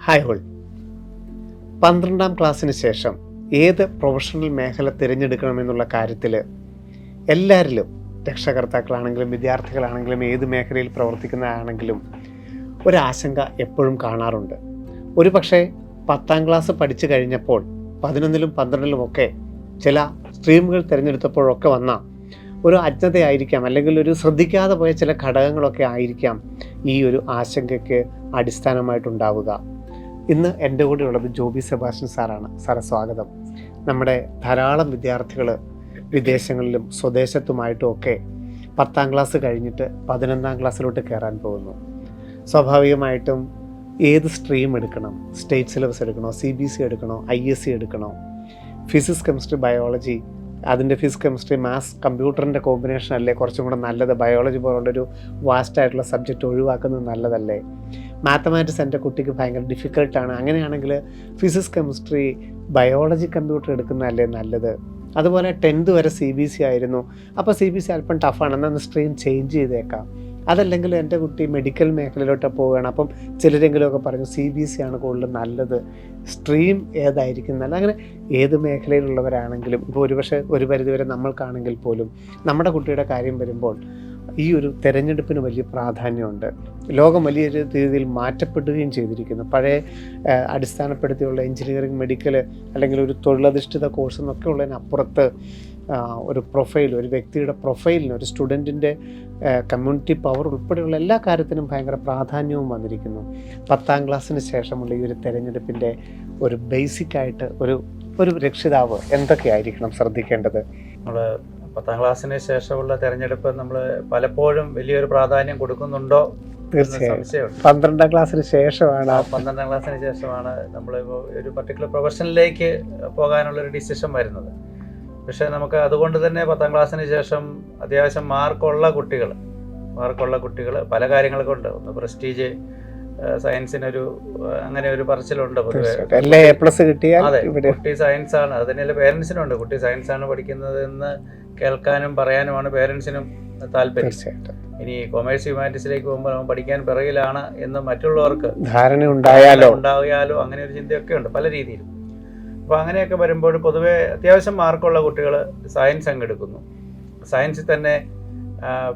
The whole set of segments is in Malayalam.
Hi whole. 12ാം ക്ലാസ്സിന് ശേഷം ഏത് പ്രൊഫഷണൽ മേഖല തിരഞ്ഞെടുക്കണമെന്നുള്ള കാര്യത്തിൽ എല്ലാവരിലും, രക്ഷകർത്താക്കളാണെങ്കിലും വിദ്യാർത്ഥികളാണെങ്കിലും ഏത് മേഖലയിൽ പ്രവർത്തിക്കുന്നതാണെങ്കിലും ഒരാശങ്ക എപ്പോഴും കാണാറുണ്ട്. ഒരു പക്ഷേ 10ാം ക്ലാസ് പഠിച്ചു കഴിഞ്ഞപ്പോൾ 11ലും 12ലുമൊക്കെ ചില സ്ട്രീമുകൾ തിരഞ്ഞെടുത്തപ്പോഴൊക്കെ വന്ന ഒരു അജ്ഞതയായിരിക്കാം, അല്ലെങ്കിൽ ഒരു ശ്രദ്ധിക്കാതെ പോയ ചില ഘടകങ്ങളൊക്കെ ആയിരിക്കാം ഈ ഒരു ആശങ്കയ്ക്ക് അടിസ്ഥാനമായിട്ടുണ്ടാവുക. ഇന്ന് എൻ്റെ കൂടെ ഉള്ളത് ജോബി സെബാസ്റ്റ്യൻ സാറാണ്. സാറെ സ്വാഗതം. നമ്മുടെ ധാരാളം വിദ്യാർത്ഥികൾ വിദേശങ്ങളിലും സ്വദേശത്തുമായിട്ടും ഒക്കെ 10ാം ക്ലാസ് കഴിഞ്ഞിട്ട് 11ാം ക്ലാസ്സിലോട്ട് കയറാൻ പോകുന്നു. സ്വാഭാവികമായിട്ടും ഏത് സ്ട്രീം എടുക്കണം, സ്റ്റേറ്റ് സിലബസ് എടുക്കണോ, CBSE എടുക്കണോ, ISE എടുക്കണോ, ഫിസിക്സ്, കെമിസ്ട്രി, ബയോളജി, അതിൻ്റെ ഫിസിക്സ്, കെമിസ്ട്രി, മാത്സ്, കമ്പ്യൂട്ടറിൻ്റെ കോമ്പിനേഷൻ അല്ലേ കുറച്ചും കൂടെ നല്ലത്? ബയോളജി പോലുള്ളൊരു വാസ്റ്റായിട്ടുള്ള സബ്ജക്റ്റ് ഒഴിവാക്കുന്നത് നല്ലതല്ലേ? മാത്തമാറ്റിക്സ് എൻ്റെ കുട്ടിക്ക് ഭയങ്കര ഡിഫിക്കൽട്ടാണ്, അങ്ങനെയാണെങ്കിൽ ഫിസിക്സ്, കെമിസ്ട്രി, ബയോളജി, കമ്പ്യൂട്ടർ എടുക്കുന്നതല്ലേ നല്ലത്? അതുപോലെ 10th വരെ CBSE ആയിരുന്നു, അപ്പോൾ CBSE അല്പം ടഫാണ്, എന്നാൽ സ്ട്രീം ചേഞ്ച് ചെയ്തേക്കാം. അതല്ലെങ്കിൽ എൻ്റെ കുട്ടി മെഡിക്കൽ മേഖലയിലോട്ട് പോവുകയാണ്, അപ്പം ചിലരെങ്കിലുമൊക്കെ പറഞ്ഞു CBSE ആണ് കൂടുതൽ നല്ലത്, സ്ട്രീം ഏതായിരിക്കും നല്ലത്? അങ്ങനെ ഏത് മേഖലയിലുള്ളവരാണെങ്കിലും, ഇപ്പോൾ ഒരുപക്ഷെ ഒരു പരിധിവരെ നമ്മൾക്കാണെങ്കിൽ പോലും നമ്മുടെ കുട്ടിയുടെ കാര്യം വരുമ്പോൾ ഈ ഒരു തിരഞ്ഞെടുപ്പിന് വലിയ പ്രാധാന്യമുണ്ട്. ലോകം വലിയ രീതിയിൽ മാറ്റപ്പെടുകയും ചെയ്തിരിക്കുന്നു. പഴയ അടിസ്ഥാനപ്പെടുത്തിയുള്ള എഞ്ചിനീയറിംഗ്, മെഡിക്കൽ അല്ലെങ്കിൽ ഒരു തൊഴിലധിഷ്ഠിത കോഴ്സ് എന്നൊക്കെ ഉള്ളതിനപ്പുറത്ത് ഒരു പ്രൊഫൈൽ, ഒരു വ്യക്തിയുടെ പ്രൊഫൈലിന്, ഒരു സ്റ്റുഡൻറ്റിൻ്റെ കമ്മ്യൂണിറ്റി പവർ ഉൾപ്പെടെയുള്ള എല്ലാ കാര്യത്തിനും ഭയങ്കര പ്രാധാന്യവും വന്നിരിക്കുന്നു. 10ാം ക്ലാസ്സിന് ശേഷമുള്ള ഈ ഒരു തിരഞ്ഞെടുപ്പിൻ്റെ ഒരു ബേസിക്കായിട്ട് ഒരു രക്ഷിതാവ് എന്തൊക്കെയായിരിക്കണം ശ്രദ്ധിക്കേണ്ടത്? നമ്മൾ 10ാം ക്ലാസ്സിന് ശേഷമുള്ള തിരഞ്ഞെടുപ്പ് നമ്മൾ പലപ്പോഴും വലിയൊരു പ്രാധാന്യം കൊടുക്കുന്നുണ്ടോ? തീർച്ചയായും 12ാം ക്ലാസ്സിന് ശേഷമാണ് 12ാം ക്ലാസ്സിന് ശേഷമാണ് നമ്മൾ ഒരു പർട്ടിക്കുലർ പ്രൊഫഷനിലേക്ക് പോകാനുള്ളൊരു ഡിസിഷൻ വരുന്നത്. പക്ഷേ നമുക്ക് അതുകൊണ്ട് തന്നെ 10ാം ക്ലാസ്സിന് ശേഷം അത്യാവശ്യം മാർക്കുള്ള കുട്ടികൾ പല കാര്യങ്ങളൊക്കെ ഉണ്ട്. ഒന്ന് പ്രസ്റ്റീജ്, സയൻസിനൊരു അങ്ങനെ ഒരു പറച്ചിലുണ്ട് പൊതുവെ. അതെ, കുട്ടി സയൻസ് ആണ്, അത് തന്നെയല്ലേ പേരൻസിനുണ്ട്. കുട്ടി സയൻസ് ആണ് പഠിക്കുന്നത് എന്ന് കേൾക്കാനും പറയാനുമാണ് പേരൻസിനും താല്പര്യം. ഇനി കൊമേഴ്സ്, ഹ്യൂമാനിറ്റീസിലേക്ക് പോകുമ്പോൾ അവൻ പഠിക്കാൻ പിറകിലാണ് എന്ന് മറ്റുള്ളവർക്ക് ധാരണ ഉണ്ടായാലോ അങ്ങനെ ഒരു ചിന്തയൊക്കെ ഉണ്ട് പല രീതിയിലും. അപ്പോൾ അങ്ങനെയൊക്കെ വരുമ്പോൾ പൊതുവെ അത്യാവശ്യം മാർക്കുള്ള കുട്ടികൾ സയൻസ് അങ്ങ് എടുക്കുന്നു. സയൻസിൽ തന്നെ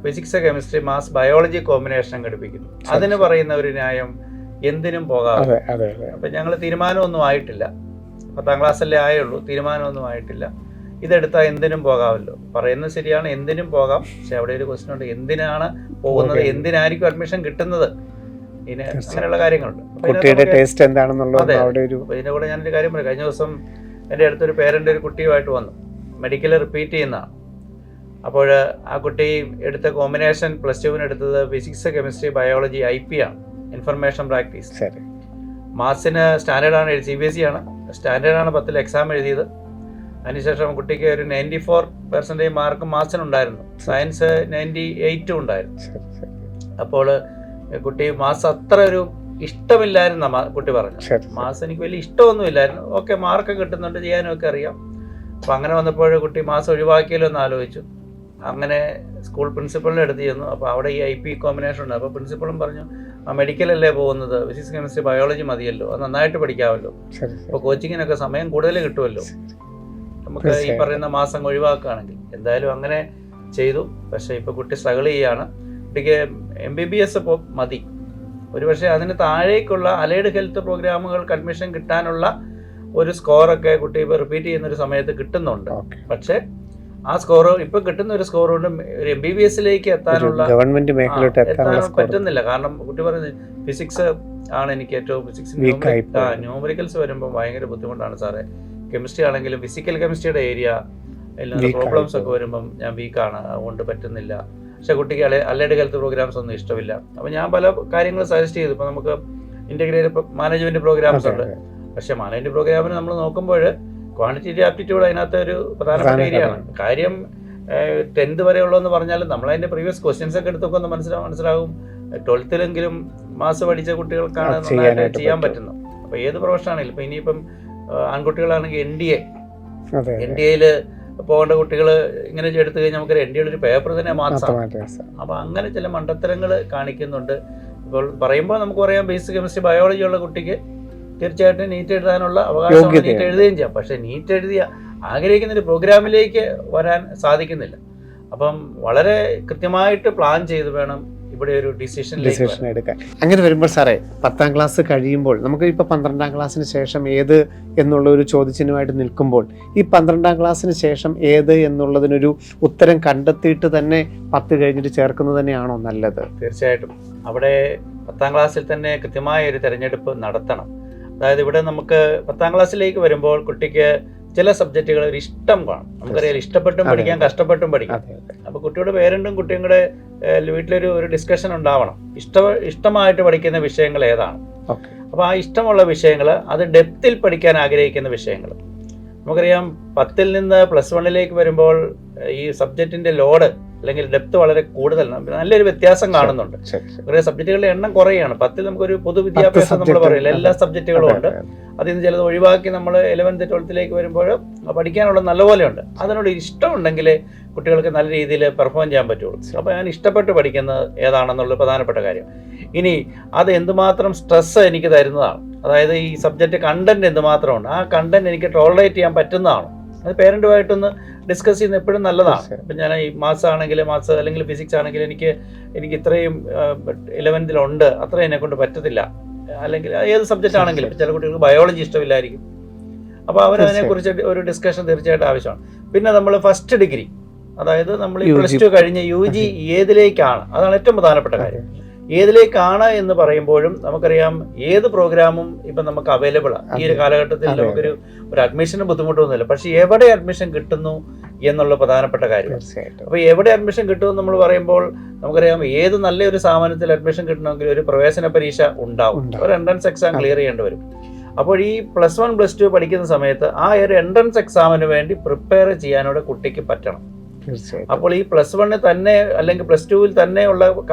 physics, chemistry, maths, biology combination സംഘടിപ്പിക്കുന്നു. അതിന് പറയുന്ന ഒരു ന്യായം എന്തിനും പോകാം. അപ്പം ഞങ്ങൾ തീരുമാനമൊന്നും ആയിട്ടില്ല, 10ാം ക്ലാസ്സല്ലേ ആയുള്ളൂ, തീരുമാനമൊന്നും ആയിട്ടില്ല, ഇതെടുത്താൽ എന്തിനും പോകാമല്ലോ. പറയുന്നത് ശരിയാണ്, എന്തിനും പോകാം. പക്ഷെ അവിടെ ഒരു ക്വസ്റ്റ്യൻ ഉണ്ട്, എന്തിനാണ് പോകുന്നത്, എന്തിനായിരിക്കും അഡ്മിഷൻ കിട്ടുന്നത്, ഇതിന് അങ്ങനെയുള്ള കാര്യങ്ങളുണ്ട്. ഇതിൻ്റെ കൂടെ ഞാനൊരു കാര്യം പറയാം. കഴിഞ്ഞ ദിവസം എൻ്റെ അടുത്തൊരു പേരൻ്റ് ഒരു കുട്ടിയുമായിട്ട് വന്നു, മെഡിക്കൽ റിപ്പീറ്റ് ചെയ്യുന്നതാണ്. അപ്പോൾ ആ കുട്ടി എടുത്ത കോമ്പിനേഷൻ +2 എടുത്തത് ഫിസിക്സ്, കെമിസ്ട്രി, ബയോളജി, IP ആണ്, ഇൻഫർമേഷൻ പ്രാക്ടീസ്. മാത്സിന് സ്റ്റാൻഡേർഡാണ്, CBSE ആണ്, സ്റ്റാൻഡേർഡാണ് 10ൽ എക്സാം എഴുതിയത്. അതിനുശേഷം കുട്ടിക്ക് ഒരു 94% മാർക്ക് മാത്സിനുണ്ടായിരുന്നു, സയൻസ് 98 ഉണ്ടായിരുന്നു. അപ്പോൾ കുട്ടി മാത്സ് അത്ര ഒരു ഇഷ്ടമില്ലായിരുന്ന കുട്ടി പറഞ്ഞു. മാത്സ് എനിക്ക് വലിയ ഇഷ്ടമൊന്നും ഇല്ലായിരുന്നു, ഓക്കെ മാർക്ക് കിട്ടുന്നുണ്ട്, ചെയ്യാനും ഒക്കെ അറിയാം. അപ്പോൾ അങ്ങനെ വന്നപ്പോൾ കുട്ടി മാത്സ് ഒഴിവാക്കിയല്ലോ എന്ന് ആലോചിച്ചു. അങ്ങനെ സ്കൂൾ പ്രിൻസിപ്പളിൻ്റെ അടുത്ത് ചെന്നു. അപ്പോൾ അവിടെ ഈ IP കോമ്പിനേഷൻ ഉണ്ട്. അപ്പോൾ പ്രിൻസിപ്പളും പറഞ്ഞു, മെഡിക്കലല്ലേ പോകുന്നത്, ഫിസിക്സ്, കെമിസ്ട്രി, ബയോളജി മതിയല്ലോ, അത് നന്നായിട്ട് പഠിക്കാമല്ലോ, അപ്പോൾ കോച്ചിങ്ങിനൊക്കെ സമയം കൂടുതൽ കിട്ടുമല്ലോ, നമുക്ക് ഈ പറയുന്ന മാസം ഒഴിവാക്കുകയാണെങ്കിൽ. എന്തായാലും അങ്ങനെ ചെയ്തു. പക്ഷേ ഇപ്പോൾ കുട്ടി സ്ട്രഗിൾ ചെയ്യുകയാണ്. കുട്ടിക്ക് MBBS മതി. ഒരുപക്ഷെ അതിന് താഴേക്കുള്ള അലൈഡ് ഹെൽത്ത് പ്രോഗ്രാമുകൾക്ക് അഡ്മിഷൻ കിട്ടാനുള്ള ഒരു സ്കോറൊക്കെ കുട്ടി ഇപ്പോൾ റിപ്പീറ്റ് ചെയ്യുന്ന ഒരു സമയത്ത് കിട്ടുന്നുണ്ട്. പക്ഷേ ആ സ്കോർ ഇപ്പം കിട്ടുന്ന ഒരു സ്കോർ കൊണ്ട് ഒരു MBBSലേക്ക് എത്താനുള്ള പറ്റുന്നില്ല. കാരണം കുട്ടി പറയുന്നത് ഫിസിക്സ് ആണ് എനിക്ക് ഏറ്റവും, ന്യൂമറിക്കൽസ് വരുമ്പോൾ ഭയങ്കര ബുദ്ധിമുട്ടാണ് സാറേ. കെമിസ്ട്രി ആണെങ്കിലും ഫിസിക്കൽ കെമിസ്ട്രിയുടെ ഏരിയ പ്രോബ്ലംസ് ഒക്കെ വരുമ്പം ഞാൻ വീക്കാണ്, അതുകൊണ്ട് പറ്റുന്നില്ല. പക്ഷെ കുട്ടിക്ക് അലൈഡ് ഹെൽത്ത് പ്രോഗ്രാംസ് ഒന്നും ഇഷ്ടമില്ല. അപ്പോൾ ഞാൻ പല കാര്യങ്ങൾ സജസ്റ്റ് ചെയ്തു. ഇപ്പോൾ നമുക്ക് ഇൻ്റഗ്രേറ്റഡ് മാനേജ്മെൻറ്റ് പ്രോഗ്രാംസ് ഉണ്ട്. പക്ഷേ മാനേജ്മെൻറ്റ് പ്രോഗ്രാമിന് നമ്മൾ നോക്കുമ്പോൾ ക്വാണ്ടിറ്റേറ്റീവ് ആപ്റ്റിറ്റ്യൂഡ് അതിനകത്ത് ഒരു പ്രധാനപ്പെട്ട ഏരിയ ആണ്. കാര്യം 10th വരെ ഉള്ളതെന്ന് പറഞ്ഞാലും നമ്മളതിൻ്റെ പ്രീവിയസ് ക്വസ്റ്റ്യൻസ് ഒക്കെ എടുത്തൊക്കെ ഒന്ന് മനസ്സിലാകും. 12ലെങ്കിലും മാത്സ് പഠിച്ച കുട്ടികൾക്കാണ് നന്നായിട്ട് ചെയ്യാൻ പറ്റുന്നത്. അപ്പോൾ ഏത് പ്രൊഫഷനാണെങ്കിലും, ഇപ്പോൾ ഇനിയിപ്പം ആൺകുട്ടികളാണെങ്കിൽ NDAയിൽ പോകേണ്ട കുട്ടികൾ ഇങ്ങനെ എടുത്തു കഴിഞ്ഞാൽ നമുക്ക് NDA ഒരു പേപ്പർ തന്നെ മാത്സാണ്. അപ്പോൾ അങ്ങനെ ചില മണ്ടത്തരങ്ങൾ കാണിക്കുന്നുണ്ട്. ഇപ്പോൾ പറയുമ്പോൾ നമുക്ക് പറയാം ബേസിക് കെമിസ്ട്രി, ബയോളജി ഉള്ള കുട്ടിക്ക് തീർച്ചയായിട്ടും നീറ്റ് എഴുതാനുള്ള അവകാശം നീറ്റ് എഴുതുകയും ചെയ്യാം. പക്ഷേ നീറ്റ് എഴുതിയ ആഗ്രഹിക്കുന്ന ഒരു പ്രോഗ്രാമിലേക്ക് വരാൻ സാധിക്കുന്നില്ല. അപ്പം വളരെ കൃത്യമായിട്ട് പ്ലാൻ ചെയ്ത് വേണം ഇവിടെ ഒരു ഡിസിഷൻ എടുക്കാൻ. അങ്ങനെ വരുമ്പോൾ സാറേ 10ാം ക്ലാസ് കഴിയുമ്പോൾ നമുക്ക് ഇപ്പോൾ 12ാം ക്ലാസ്സിന് ശേഷം ഏത് എന്നുള്ള ഒരു ചോദ്യചിഹ്നമായിട്ട് നിൽക്കുമ്പോൾ ഈ 12ാം ക്ലാസ്സിന് ശേഷം ഏത് എന്നുള്ളതിനൊരു ഉത്തരം കണ്ടെത്തിയിട്ട് തന്നെ 10 കഴിഞ്ഞിട്ട് ചേർക്കുന്നത് തന്നെയാണോ നല്ലത്? തീർച്ചയായിട്ടും അവിടെ 10ാം ക്ലാസ്സിൽ തന്നെ കൃത്യമായ ഒരു തിരഞ്ഞെടുപ്പ് നടത്തണം. അതായത് ഇവിടെ നമുക്ക് 10ാം ക്ലാസ്സിലേക്ക് വരുമ്പോൾ കുട്ടിക്ക് ചില സബ്ജക്റ്റുകൾ ഒരു ഇഷ്ടം കാണും. നമുക്കറിയാം ഇഷ്ടപ്പെട്ടും പഠിക്കാം, കഷ്ടപ്പെട്ടും പഠിക്കാം. അപ്പോൾ കുട്ടിയുടെ പേരൻറ്റും കുട്ടിയും കൂടെ വീട്ടിലൊരു ഡിസ്കഷൻ ഉണ്ടാവണം. ഇഷ്ടമായിട്ട് പഠിക്കുന്ന വിഷയങ്ങൾ ഏതാണ്. അപ്പോൾ ആ ഇഷ്ടമുള്ള വിഷയങ്ങൾ, അത് ഡെപ്തിൽ പഠിക്കാൻ ആഗ്രഹിക്കുന്ന വിഷയങ്ങൾ. നമുക്കറിയാം 10ൽ നിന്ന് +1 വരുമ്പോൾ ഈ സബ്ജക്റ്റിന്റെ ലോഡ് അല്ലെങ്കിൽ ഡെപ്ത് വളരെ കൂടുതൽ, നല്ലൊരു വ്യത്യാസം കാണുന്നുണ്ട്. കുറേ സബ്ജക്റ്റുകളുടെ എണ്ണം കുറയാണ്. 10ൽ നമുക്കൊരു പൊതുവിദ്യാഭ്യാസം നമ്മൾ പറയില്ല, എല്ലാ സബ്ജക്റ്റുകളും ഉണ്ട്. അതിൽ നിന്ന് ചിലത് ഒഴിവാക്കി നമ്മൾ 11th 12th വരുമ്പോൾ പഠിക്കാനുള്ള നല്ലപോലെ ഉണ്ട്. അതിനോട് ഇഷ്ടമുണ്ടെങ്കിൽ കുട്ടികൾക്ക് നല്ല രീതിയിൽ പെർഫോം ചെയ്യാൻ പറ്റുള്ളൂ. അപ്പോൾ ഞാൻ ഇഷ്ടപ്പെട്ട് പഠിക്കുന്നത് ഏതാണെന്നുള്ള പ്രധാനപ്പെട്ട കാര്യം. ഇനി അത് എന്തുമാത്രം സ്ട്രെസ് എനിക്ക് തരുന്നതാണ്, അതായത് ഈ സബ്ജക്റ്റ് കണ്ടന്റ് എന്തുമാത്രമുണ്ട്, ആ കണ്ടന്റ് എനിക്ക് ടോളറേറ്റ് ചെയ്യാൻ പറ്റുന്നതാണോ, അത് പേരൻറ്റുമായിട്ടൊന്ന് ഡിസ്കസ് ചെയ്യുന്നത് എപ്പോഴും നല്ലതാണ്. ഇപ്പം ഞാൻ ഈ മാത്സ് അല്ലെങ്കിൽ ഫിസിക്സ് ആണെങ്കിൽ എനിക്ക് ഇത്രയും 11th ഉണ്ട്, അത്ര എന്നെ കൊണ്ട് പറ്റത്തില്ല. അല്ലെങ്കിൽ ഏത് സബ്ജക്റ്റ് ആണെങ്കിലും ചില കുട്ടികൾക്ക് ബയോളജി ഇഷ്ടമില്ലായിരിക്കും. അപ്പോൾ അവരതിനെക്കുറിച്ച് ഒരു ഡിസ്കഷൻ തീർച്ചയായിട്ടും ആവശ്യമാണ്. പിന്നെ നമ്മൾ ഫസ്റ്റ് ഡിഗ്രി, അതായത് നമ്മൾ ഈ +2 കഴിഞ്ഞ് UG ഏതിലേക്കാണ്, അതാണ് ഏറ്റവും പ്രധാനപ്പെട്ട കാര്യം. ഏതിലേക്കാണ് എന്ന് പറയുമ്പോഴും നമുക്കറിയാം ഏത് പ്രോഗ്രാമും ഇപ്പം നമുക്ക് അവൈലബിൾ ആണ്. ഈ ഒരു കാലഘട്ടത്തിൽ നമുക്കൊരു അഡ്മിഷന് ബുദ്ധിമുട്ടൊന്നുമില്ല. പക്ഷേ എവിടെ അഡ്മിഷൻ കിട്ടുന്നു എന്നുള്ള പ്രധാനപ്പെട്ട കാര്യം. അപ്പോൾ എവിടെ അഡ്മിഷൻ കിട്ടുമെന്ന് നമ്മൾ പറയുമ്പോൾ നമുക്കറിയാം ഏത് നല്ലൊരു സ്ഥാപനത്തിൽ അഡ്മിഷൻ കിട്ടണമെങ്കിൽ ഒരു പ്രവേശന പരീക്ഷ ഉണ്ടാവും, ഒരു എൻട്രൻസ് എക്സാം ക്ലിയർ ചെയ്യേണ്ടി വരും. അപ്പോൾ ഈ +1 +2 പഠിക്കുന്ന സമയത്ത് ആ ഒരു എൻട്രൻസ് എക്സാമിന് വേണ്ടി പ്രിപ്പയർ ചെയ്യാനോടെ കുട്ടിക്ക് പറ്റണം. അപ്പോൾ ഈ +1 തന്നെ അല്ലെങ്കിൽ +2 തന്നെയുള്ള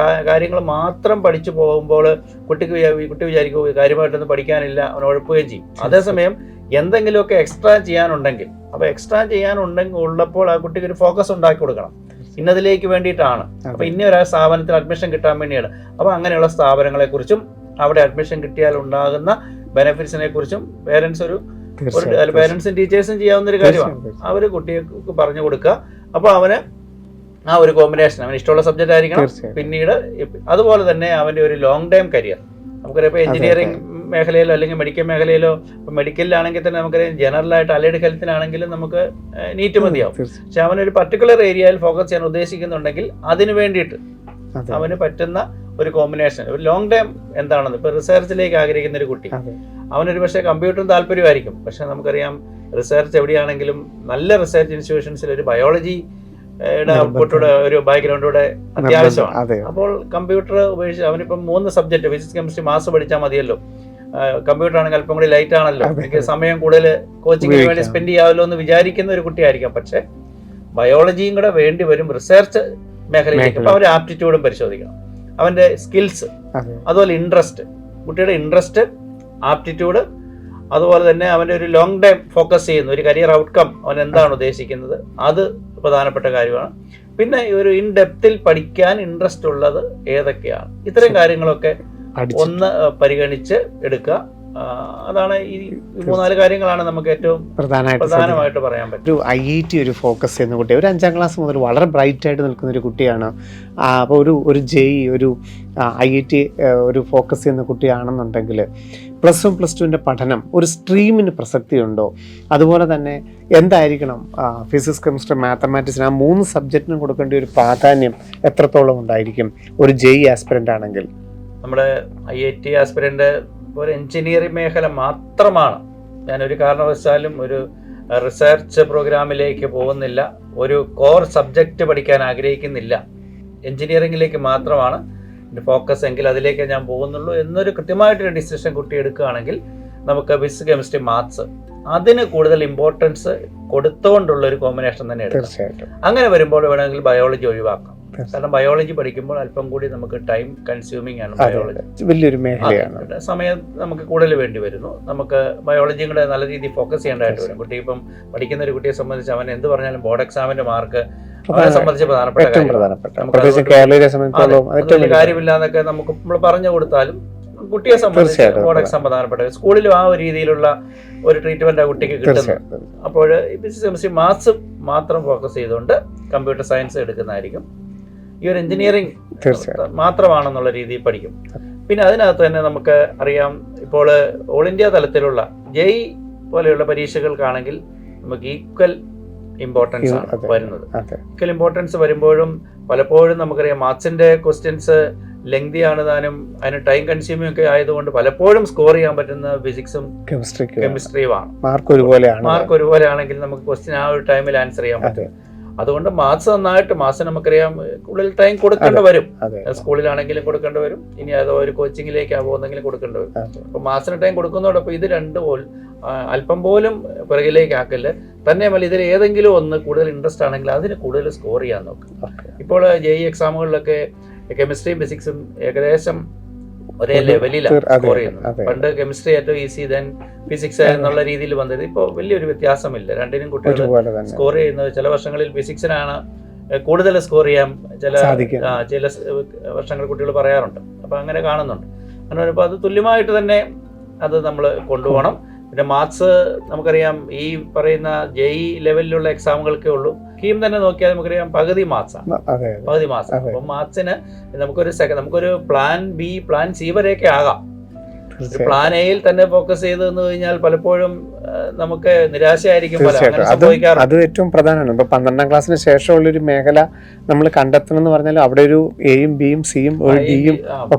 കാര്യങ്ങൾ മാത്രം പഠിച്ചു പോകുമ്പോൾ കുട്ടി വിചാരിക്കും കാര്യമായിട്ടൊന്നും പഠിക്കാനില്ല, അവൻ ഉഴപ്പുകയും ചെയ്യും. അതേസമയം എന്തെങ്കിലുമൊക്കെ എക്സ്ട്രാ ചെയ്യാനുണ്ടെങ്കിൽ, അപ്പോൾ എക്സ്ട്രാ ഉള്ളപ്പോൾ ആ കുട്ടിക്ക് ഒരു ഫോക്കസ് ഉണ്ടാക്കി കൊടുക്കണം. ഇന്നതിലേക്ക് വേണ്ടിയിട്ടാണ്, അപ്പോൾ ഒരു സ്ഥാപനത്തിൽ അഡ്മിഷൻ കിട്ടാൻ വേണ്ടിയാണ്. അപ്പോൾ അങ്ങനെയുള്ള സ്ഥാപനങ്ങളെക്കുറിച്ചും അവിടെ അഡ്മിഷൻ കിട്ടിയാൽ ഉണ്ടാകുന്ന ബെനിഫിറ്റ്സിനെ കുറിച്ചും പേരൻസും ടീച്ചേഴ്സും ചെയ്യാവുന്ന ഒരു കാര്യമാണ്. അവർ കുട്ടികൾക്ക് പറഞ്ഞു കൊടുക്കുക. അപ്പോൾ അവന് ആ ഒരു കോമ്പിനേഷൻ, അവന് ഇഷ്ടമുള്ള സബ്ജക്റ്റ് ആയിരിക്കണം. പിന്നീട് അതുപോലെ തന്നെ അവൻ്റെ ഒരു ലോങ് ടൈം കരിയർ, നമുക്കറിയാം ഇപ്പോൾ എഞ്ചിനീയറിംഗ് മേഖലയിലോ അല്ലെങ്കിൽ മെഡിക്കൽ മേഖലയിലോ, ഇപ്പോൾ മെഡിക്കലിലാണെങ്കിൽ തന്നെ നമുക്കറിയാം ജനറലായിട്ട് അലൈഡ് ഹെൽത്തിനാണെങ്കിലും നമുക്ക് നീറ്റ് മതിയാവും. പക്ഷെ അവനൊരു പർട്ടിക്കുലർ ഏരിയയിൽ ഫോക്കസ് ചെയ്യാൻ ഉദ്ദേശിക്കുന്നുണ്ടെങ്കിൽ അതിന് വേണ്ടിയിട്ട് അവന് പറ്റുന്ന ഒരു കോമ്പിനേഷൻ, ഒരു ലോങ് ടൈം എന്താണെന്ന്, ഇപ്പോൾ റിസർച്ചിലേക്ക് ആഗ്രഹിക്കുന്ന ഒരു കുട്ടി, അവനൊരു പക്ഷേ കമ്പ്യൂട്ടറും താല്പര്യമായിരിക്കും. പക്ഷെ നമുക്കറിയാം റിസർച്ച് എവിടെയാണെങ്കിലും നല്ല റിസർച്ച് ഇൻസ്റ്റിറ്റ്യൂഷൻസിൽ ഒരു ബയോളജി ഔട്ട്പുട്ടോടെ ഒരു ബാക്ക്ഗ്രൗണ്ടോടെ അത്യാവശ്യമാണ്. അപ്പോൾ കമ്പ്യൂട്ടർ ഉപയോഗിച്ച് അവനിപ്പം 3 സബ്ജക്ട് ഫിസിക്സ് കെമിസ്ട്രി മാത്സ് പഠിച്ചാൽ മതിയല്ലോ. കമ്പ്യൂട്ടർ ആണെങ്കിൽ അല്പം കൂടി ലൈറ്റ് ആണല്ലോ, എനിക്ക് സമയം കൂടുതൽ കോച്ചിങ്ങിന് വേണ്ടി സ്പെൻഡ് ചെയ്യാമല്ലോ എന്ന് വിചാരിക്കുന്ന ഒരു കുട്ടിയായിരിക്കാം. പക്ഷെ ബയോളജിയും കൂടെ വേണ്ടി വരും റിസർച്ച് മേഖലയിലേക്ക്. അപ്പോൾ അവൻ്റെ ആപ്റ്റിറ്റ്യൂഡും പരിശോധിക്കണം, അവൻ്റെ സ്കിൽസ്, അതുപോലെ ഇൻട്രസ്റ്റ്, കുട്ടിയുടെ ഇൻട്രസ്റ്റ്, ആപ്റ്റിറ്റ്യൂഡ്, അതുപോലെ തന്നെ അവൻ്റെ ഒരു ലോങ് ടൈം ഫോക്കസ് ചെയ്യുന്ന ഒരു കരിയർ ഔട്ട്കം, അവൻ എന്താണ് ഉദ്ദേശിക്കുന്നത്, അത് പ്രധാനപ്പെട്ട കാര്യമാണ്. പിന്നെ ഒരു ഇൻ ഡെപ്തിൽ പഠിക്കാൻ ഇൻട്രസ്റ്റ് ഉള്ളത് ഏതൊക്കെയാണ്, ഇത്തരം കാര്യങ്ങളൊക്കെ ഒന്ന് പരിഗണിച്ച് എടുക്കുക. അതാണ് ഈ 3-4 കാര്യങ്ങളാണ് നമുക്ക് ഏറ്റവും പ്രധാനമായിട്ട് പറയാൻ പറ്റും. ഒരു IIT ഒരു ഫോക്കസ് ചെയ്യുന്ന കുട്ടി, ഒരു 5ാം ക്ലാസ് മുതൽ വളരെ ബ്രൈറ്റ് ആയിട്ട് നിൽക്കുന്ന ഒരു കുട്ടിയാണ്. അപ്പോൾ ഒരു JEE ഒരു IIT ഒരു ഫോക്കസ് ചെയ്യുന്ന കുട്ടിയാണെന്നുണ്ടെങ്കിൽ +1 +2 പഠനം ഒരു സ്ട്രീമിന് പ്രസക്തിയുണ്ടോ? അതുപോലെ തന്നെ എന്തായിരിക്കണം ഫിസിക്സ് കെമിസ്ട്രി മാത്തമാറ്റിക്സിന് ആ 3 സബ്ജക്റ്റിനും കൊടുക്കേണ്ട ഒരു പ്രാധാന്യം എത്രത്തോളം ഉണ്ടായിരിക്കും ഒരു JEE ആസ്പിരൻ്റ് ആണെങ്കിൽ? നമ്മുടെ IIT ആസ്പിരൻ്റ് ഒരു എഞ്ചിനീയറിംഗ് മേഖല മാത്രമാണ്. ഞാനൊരു കാരണവശാലും ഒരു റിസർച്ച് പ്രോഗ്രാമിലേക്ക് പോകുന്നില്ല, ഒരു കോർ സബ്ജക്റ്റ് പഠിക്കാൻ ആഗ്രഹിക്കുന്നില്ല, എഞ്ചിനീയറിംഗിലേക്ക് മാത്രമാണ് എൻ്റെ ഫോക്കസ് എങ്കിൽ അതിലേക്ക് ഞാൻ പോകുന്നുള്ളൂ എന്നൊരു കൃത്യമായിട്ടൊരു ഡിസിഷൻ കുട്ടി എടുക്കുകയാണെങ്കിൽ നമുക്ക് ഫിസിക്സ് കെമിസ്ട്രി മാത്സ് അതിന് കൂടുതൽ ഇമ്പോർട്ടൻസ് കൊടുത്തുകൊണ്ടുള്ള ഒരു കോമ്പിനേഷൻ തന്നെ എടുക്കാം. അങ്ങനെ വരുമ്പോൾ വേണമെങ്കിൽ ബയോളജി ഒഴിവാക്കാം. കാരണം ബയോളജി പഠിക്കുമ്പോൾ അല്പം കൂടി നമുക്ക് ടൈം കൺസ്യൂമിംഗ് ആണ്. ബയോളജി വലിയൊരു മേഖലയാണ്, സമയം നമുക്ക് കൂടുതൽ വേണ്ടി വരുന്നു. നമുക്ക് ബയോളജിയും കൂടെ നല്ല രീതിയിൽ ഫോക്കസ് ചെയ്യേണ്ടതായിട്ട് വരും. കുട്ടി ഇപ്പം പഠിക്കുന്ന ഒരു കുട്ടിയെ സംബന്ധിച്ച് അവൻ എന്ത് പറഞ്ഞാലും ബോർഡ് എക്സാമിന്റെ മാർക്ക് അവനെ സംബന്ധിച്ച് പ്രധാനപ്പെട്ട കാര്യമില്ല എന്നൊക്കെ നമുക്ക് നമ്മൾ പറഞ്ഞു കൊടുത്താലും കുട്ടിയെ സംബന്ധിച്ച് ബോർഡ് എക്സാം പ്രധാനപ്പെട്ട സ്കൂളിലും ആ ഒരു രീതിയിലുള്ള ഒരു ട്രീറ്റ്മെന്റ് ആ കുട്ടിക്ക് കിട്ടുന്നു. അപ്പോൾ ഫിസിക്സ് കെമിസ്ട്രി മാത്സ് മാത്രം ഫോക്കസ് ചെയ്തുകൊണ്ട് കമ്പ്യൂട്ടർ സയൻസ് എടുക്കുന്നതായിരിക്കും. ഈ ഒരു എഞ്ചിനീയറിംഗ് മാത്രമാണെന്നുള്ള രീതിയിൽ പഠിക്കും. പിന്നെ അതിനകത്ത് തന്നെ നമുക്ക് അറിയാം, ഇപ്പോൾ ഓൾ ഇന്ത്യ തലത്തിലുള്ള ജെഇ പോലെയുള്ള പരീക്ഷകൾക്കാണെങ്കിൽ നമുക്ക് ഈക്വൽ ഇമ്പോർട്ടൻസ് ആണ് വരുന്നത്. ഈക്വൽ ഇമ്പോർട്ടൻസ് വരുമ്പോഴും പലപ്പോഴും നമുക്കറിയാം മാത്സിന്റെ ക്വസ്റ്റ്യൻസ് ലെങ്തി ആണ്, താനും അതിന് ടൈം കൺസ്യൂമിംഗ് ഒക്കെ ആയതുകൊണ്ട് പലപ്പോഴും സ്കോർ ചെയ്യാൻ പറ്റുന്ന ഫിസിക്സും കെമിസ്ട്രിയുമാണ്. മാർക്ക് ഒരുപോലെ ആണെങ്കിൽ നമുക്ക് ക്വസ്റ്റ്യൻ ആ ഒരു ടൈമിൽ ആൻസർ ചെയ്യാൻ പറ്റും. അതുകൊണ്ട് മാത്സ് നന്നായിട്ട്, മാത്സ് നമുക്കറിയാം കൂടുതൽ ടൈം കൊടുക്കേണ്ടി വരും, സ്കൂളിലാണെങ്കിലും കൊടുക്കേണ്ടി വരും, ഇനി അതോ ഒരു കോച്ചിങ്ങിലേക്ക് പോകുന്നെങ്കിലും കൊടുക്കേണ്ടി വരും. അപ്പൊ മാത്സിന് ടൈം കൊടുക്കുന്നതോടൊപ്പം ഇത് രണ്ടും അല്പം പോലും പിറകിലേക്ക് ആക്കല്. തന്നെയുമല്ല ഇതിൽ ഏതെങ്കിലും ഒന്ന് കൂടുതൽ ഇൻട്രസ്റ്റ് ആണെങ്കിൽ അതിന് കൂടുതൽ സ്കോർ ചെയ്യാൻ നോക്കും. ഇപ്പോൾ ജെഇ എക്സാമുകളിലൊക്കെ കെമിസ്ട്രിയും ഫിസിക്സും ഏകദേശം ഒരേ ലെവലിലാണ് സ്കോർ ചെയ്യുന്നത്. പണ്ട് കെമിസ്ട്രി ഏറ്റവും ഈസി, ദെൻ ഫിസിക്സ് എന്നുള്ള രീതിയിൽ വന്നത്. ഇപ്പോൾ വലിയൊരു വ്യത്യാസമില്ല, രണ്ടിനും കുട്ടികൾ സ്കോർ ചെയ്യുന്നത്. ചില വർഷങ്ങളിൽ ഫിസിക്സിനാണ് കൂടുതൽ സ്കോർ ചെയ്യാൻ ചില വർഷങ്ങൾ കുട്ടികൾ പറയാറുണ്ട്. അപ്പം അങ്ങനെ കാണുന്നുണ്ട്. അങ്ങനെ വരുമ്പോൾ അത് തുല്യമായിട്ട് തന്നെ അത് നമ്മൾ കൊണ്ടുപോകണം. പിന്നെ മാത്സ് നമുക്കറിയാം ഈ പറയുന്ന ജെഇ ലെവലിലുള്ള എക്സാമുകൾക്കേ ഉള്ളൂ. കീം തന്നെ നോക്കിയാൽ നമുക്കറിയാം പകുതി മാത്സാണ്. അപ്പം മാത്സിന് നമുക്കൊരു പ്ലാൻ ബി, പ്ലാൻ സി വരെയൊക്കെ ആകാം. പ്ലാൻ എയിൽ തന്നെ ഫോക്കസ് ചെയ്തെന്ന് കഴിഞ്ഞാൽ പലപ്പോഴും നമുക്ക് നിരാശയായിരിക്കും. അത് ഏറ്റവും പ്രധാനമാണ്. ഇപ്പൊ 12ാം ക്ലാസ്സിന് ശേഷമുള്ള ഒരു മേഖല നമ്മൾ കണ്ടെത്തണം എന്ന് പറഞ്ഞാൽ അവിടെ ഒരു എയും ബിയും സിയും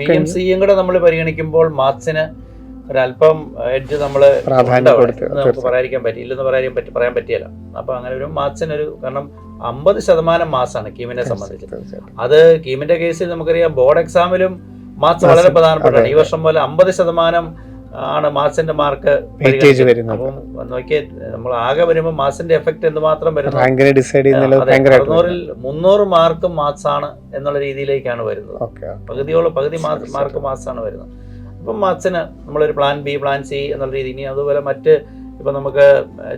ബിയും സിയും കൂടെ നമ്മൾ പരിഗണിക്കുമ്പോൾ മാത്സിന് ഒരല്പം എഡ്ജ് നമ്മള് നമുക്ക് പറയാൻ പറ്റിയല്ല. അപ്പൊ അങ്ങനെ ഒരു മാത്സിനൊരു, കാരണം 50% മാത്സാണ് കീമിനെ സംബന്ധിച്ച്. അത് കീമിന്റെ കേസിൽ നമുക്കറിയാം ബോർഡ് എക്സാമിലും മാത്സ് വളരെ പ്രധാനപ്പെട്ടാണ്. ഈ വർഷം പോലെ 50% ആണ് മാത്സിന്റെ മാർക്ക്. അപ്പം നോക്കിയേ, നമ്മൾ ആകെ വരുമ്പോൾ മാത്സിന്റെ എഫക്ട് എന്തുമാത്രം വരുന്നു, 600-ൽ 300 മാർക്ക് മാത്സ് ആണ് എന്നുള്ള രീതിയിലേക്കാണ് വരുന്നത്. പകുതി മാർക്ക് മാത്സ് ആണ് വരുന്നത്. അപ്പം മാത്സിന് നമ്മളൊരു പ്ലാൻ ബി, പ്ലാൻ സി എന്നുള്ള രീതി. ഇനി അതുപോലെ മറ്റ് ഇപ്പം നമുക്ക്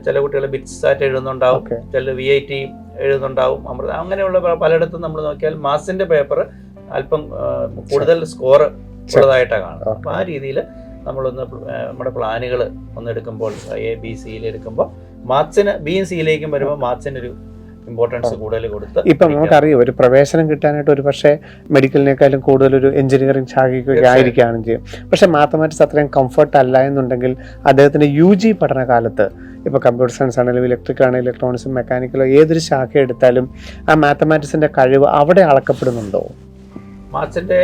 ചില കുട്ടികൾ ബിറ്റ്സ് ആയിട്ട് എഴുതുന്നുണ്ടാവും, ചില VIT എഴുതുന്നുണ്ടാവും, അമൃത, അങ്ങനെയുള്ള പലയിടത്തും നമ്മൾ നോക്കിയാൽ മാത്സിന്റെ പേപ്പർ അല്പം കൂടുതൽ സ്കോർ ഉള്ളതായിട്ടാണ് കാണുന്നത്. അപ്പം ആ രീതിയിൽ നമ്മളൊന്ന് നമ്മുടെ പ്ലാനുകൾ എടുക്കുമ്പോൾ A-B-C എടുക്കുമ്പോൾ മാത്സിന് ബിയും സിയിലേക്കും വരുമ്പോൾ മാത്സിനൊരു ഇമ്പോർട്ടൻസ് കൂടുതൽ കൊടുത്ത്. ഇപ്പം നമുക്കറിയാം ഒരു പ്രവേശനം കിട്ടാനായിട്ട് ഒരു പക്ഷേ മെഡിക്കലിനേക്കാളും കൂടുതലൊരു എഞ്ചിനീയറിംഗ് ശാഖയ്ക്കൊക്കെ ആയിരിക്കുകയാണ് ചെയ്യും. പക്ഷെ മാത്തമാറ്റിക്സ് അത്രയും കംഫർട്ട് അല്ല എന്നുണ്ടെങ്കിൽ അദ്ദേഹത്തിൻ്റെ UG പഠനകാലത്ത് ഇപ്പോൾ കമ്പ്യൂട്ടർ സയൻസ് ആണെങ്കിലും ഇലക്ട്രിക് ആണെങ്കിലും ഇലക്ട്രോണിക്സും മെക്കാനിക്കലോ ഏതൊരു ശാഖ എടുത്താലും ആ മാത്തമാറ്റിക്സിൻ്റെ കഴിവ് അവിടെ അളക്കപ്പെടുന്നുണ്ടോ? മാത്സിന്റെ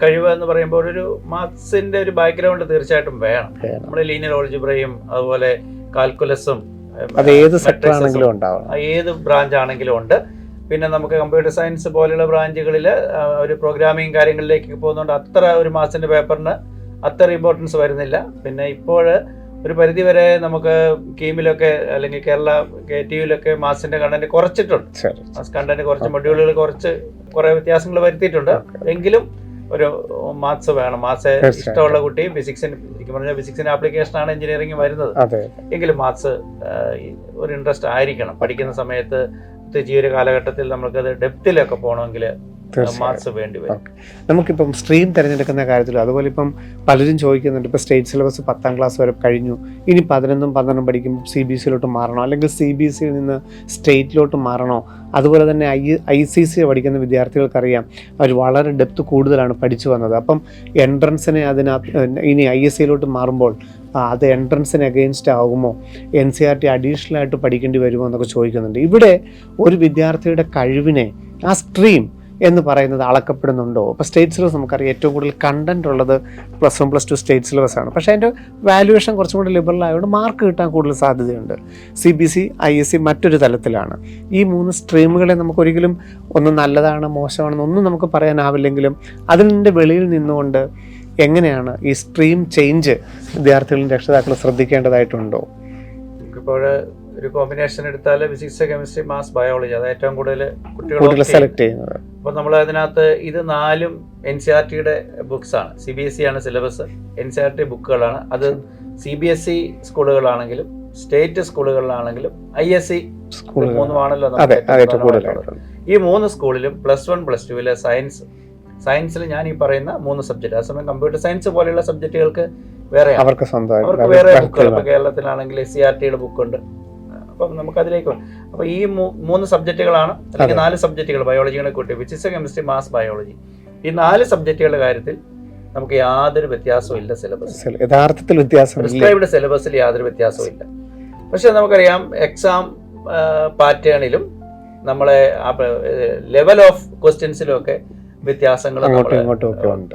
കഴിവ് എന്ന് പറയുമ്പോൾ ഒരു മാത്സിന്റെ ഒരു ബാക്ക്ഗ്രൗണ്ട് തീർച്ചയായിട്ടും വേണം. നമ്മുടെ ലീനിയർ ഓൾജിബ്രയും അതുപോലെ കാൽക്കുലസും ഏത് സെക്ടർ ആണെങ്കിലും ഉണ്ടാവും, ഏത് ബ്രാഞ്ച് ആണെങ്കിലും ഉണ്ട്. പിന്നെ നമുക്ക് കമ്പ്യൂട്ടർ സയൻസ് പോലെയുള്ള ബ്രാഞ്ചുകളിൽ ഒരു പ്രോഗ്രാമിംഗ് കാര്യങ്ങളിലേക്ക് പോകുന്നതുകൊണ്ട് അത്ര ഒരു മാത്സിന്റെ പേപ്പറിന് അത്ര ഇമ്പോർട്ടൻസ് വരുന്നില്ല. പിന്നെ ഇപ്പോൾ ഒരു പരിധിവരെ നമുക്ക് കീമിലൊക്കെ അല്ലെങ്കിൽ കേരള KTUവിലൊക്കെ മാത്സിന്റെ കണ്ടന്റ് കുറച്ചിട്ടുണ്ട്. കണ്ടന്റ് കുറച്ച് മൊഡ്യൂളുകൾ കുറെ വ്യത്യാസങ്ങൾ വരുത്തിയിട്ടുണ്ട്. എങ്കിലും ഒരു മാത്സ് വേണം. മാത്സ് ഇഷ്ടമുള്ള കുട്ടി ഫിസിക്സിന്റെ ആപ്ലിക്കേഷൻ ആണ് എഞ്ചിനീയറിംഗ് വരുന്നത്. എങ്കിലും മാത്സ് ഒരു ഇൻട്രസ്റ്റ് ആയിരിക്കണം. പഠിക്കുന്ന സമയത്ത് ഈ ഒരു കാലഘട്ടത്തിൽ നമുക്കത് ഡെപ്തിലൊക്കെ പോകണമെങ്കിൽ മാത്സ് വേണ്ടി വരും. നമുക്കിപ്പം സ്ട്രീം തിരഞ്ഞെടുക്കുന്ന കാര്യത്തിൽ അതുപോലെ ഇപ്പം പലരും ചോദിക്കുന്നുണ്ട്, ഇപ്പോൾ സ്റ്റേറ്റ് സിലബസ് 10ാം ക്ലാസ് വരെ കഴിഞ്ഞു, ഇനി 11ഉം 12ഉം പഠിക്കുമ്പോൾ CBSE മാറണോ, അല്ലെങ്കിൽ CBSE നിന്ന് സ്റ്റേറ്റിലോട്ട് മാറണോ? അതുപോലെ തന്നെ ICC പഠിക്കുന്ന വിദ്യാർത്ഥികൾക്കറിയാം അവർ വളരെ ഡെപ്ത് കൂടുതലാണ് പഠിച്ചു വന്നത്. അപ്പം എൻട്രൻസിനെ ഇനി ISC മാറുമ്പോൾ അത് എൻട്രൻസിന് അഗെയിൻസ്റ്റ് ആകുമോ, NCERT അഡീഷണൽ ആയിട്ട് പഠിക്കേണ്ടി വരുമോ എന്നൊക്കെ ചോദിക്കുന്നുണ്ട്. ഇവിടെ ഒരു വിദ്യാർത്ഥിയുടെ കഴിവിനെ ആ സ്ട്രീം എന്ന് പറയുന്നത് അളക്കപ്പെടുന്നുണ്ടോ? ഇപ്പോൾ സ്റ്റേറ്റ് സിലബസ് നമുക്കറിയാം ഏറ്റവും കൂടുതൽ കണ്ടന്റ് ഉള്ളത് +1 +2 സ്റ്റേറ്റ് സിലബസ് ആണ്. പക്ഷേ അതിൻ്റെ വാല്യുവേഷൻ കുറച്ചും കൂടി ലിബറൽ ആയതുകൊണ്ട് മാർക്ക് കിട്ടാൻ കൂടുതൽ സാധ്യതയുണ്ട്. CBSE ISC മറ്റൊരു തലത്തിലാണ്. ഈ 3 സ്ട്രീമുകളെ നമുക്കൊരിക്കലും ഒന്നും നല്ലതാണ് മോശമാണെന്നൊന്നും നമുക്ക് പറയാനാവില്ലെങ്കിലും അതിൻ്റെ വെളിയിൽ നിന്നുകൊണ്ട് എങ്ങനെയാണ് ഈ സ്ട്രീം ചേഞ്ച് വിദ്യാർത്ഥികളും രക്ഷിതാക്കളും ശ്രദ്ധിക്കേണ്ടതായിട്ടുണ്ടോ? ഇപ്പോൾ ഒരു കോമ്പിനേഷൻ എടുത്താൽ ഫിസിക്സ്, കെമിസ്ട്രി, മാത്സ്, ബയോളജി അത് ഏറ്റവും കൂടുതൽ കുട്ടികൾ സെലക്ട് ചെയ്യുന്നത്. അപ്പോൾ നമ്മൾ അതിനകത്ത് ഇത് 4ഉം NCERTയുടെ ബുക്സ് ആണ്. CBSE ആണ് സിലബസ്, NCERT ബുക്കുകളാണ്. അത് CBSE സ്കൂളുകളാണെങ്കിലും സ്റ്റേറ്റ് സ്കൂളുകളിലാണെങ്കിലും ISC സ്കൂളുകളാണല്ലോ. ഈ 3 സ്കൂളിലും +1 +2 സയൻസ് സയൻസിൽ ഞാൻ ഈ പറയുന്ന 3 സബ്ജക്റ്റ്. അതേസമയം കമ്പ്യൂട്ടർ സയൻസ് പോലെയുള്ള സബ്ജക്റ്റുകൾക്ക് വേറെ അവർക്ക് വേറെ ബുക്കുകൾ. ഇപ്പോൾ കേരളത്തിലാണെങ്കിൽ SCERTയുടെ ബുക്കുണ്ട്. അപ്പം നമുക്കതിലേക്ക് അപ്പോൾ ഈ 3 സബ്ജക്റ്റുകളാണ്, അല്ലെങ്കിൽ 4 സബ്ജക്റ്റുകൾ ബയോളജികളെ കൂട്ടി, ഫിസിക്സ്, കെമിസ്ട്രി, മാത്സ്, ബയോളജി. ഈ 4 സബ്ജക്റ്റുകളുടെ കാര്യത്തിൽ നമുക്ക് യാതൊരു വ്യത്യാസവും ഇല്ല. സിലബസ് യഥാർത്ഥത്തിൽ വ്യത്യാസം, പ്രിസ്ക്രൈബ്ഡ് സിലബസിൽ യാതൊരു വ്യത്യാസവും ഇല്ല. പക്ഷെ നമുക്കറിയാം എക്സാം പാറ്റേണിലും നമ്മളെ ലെവൽ ഓഫ് ക്വസ്റ്റ്യൻസിലും ഒക്കെ വ്യത്യാസങ്ങൾ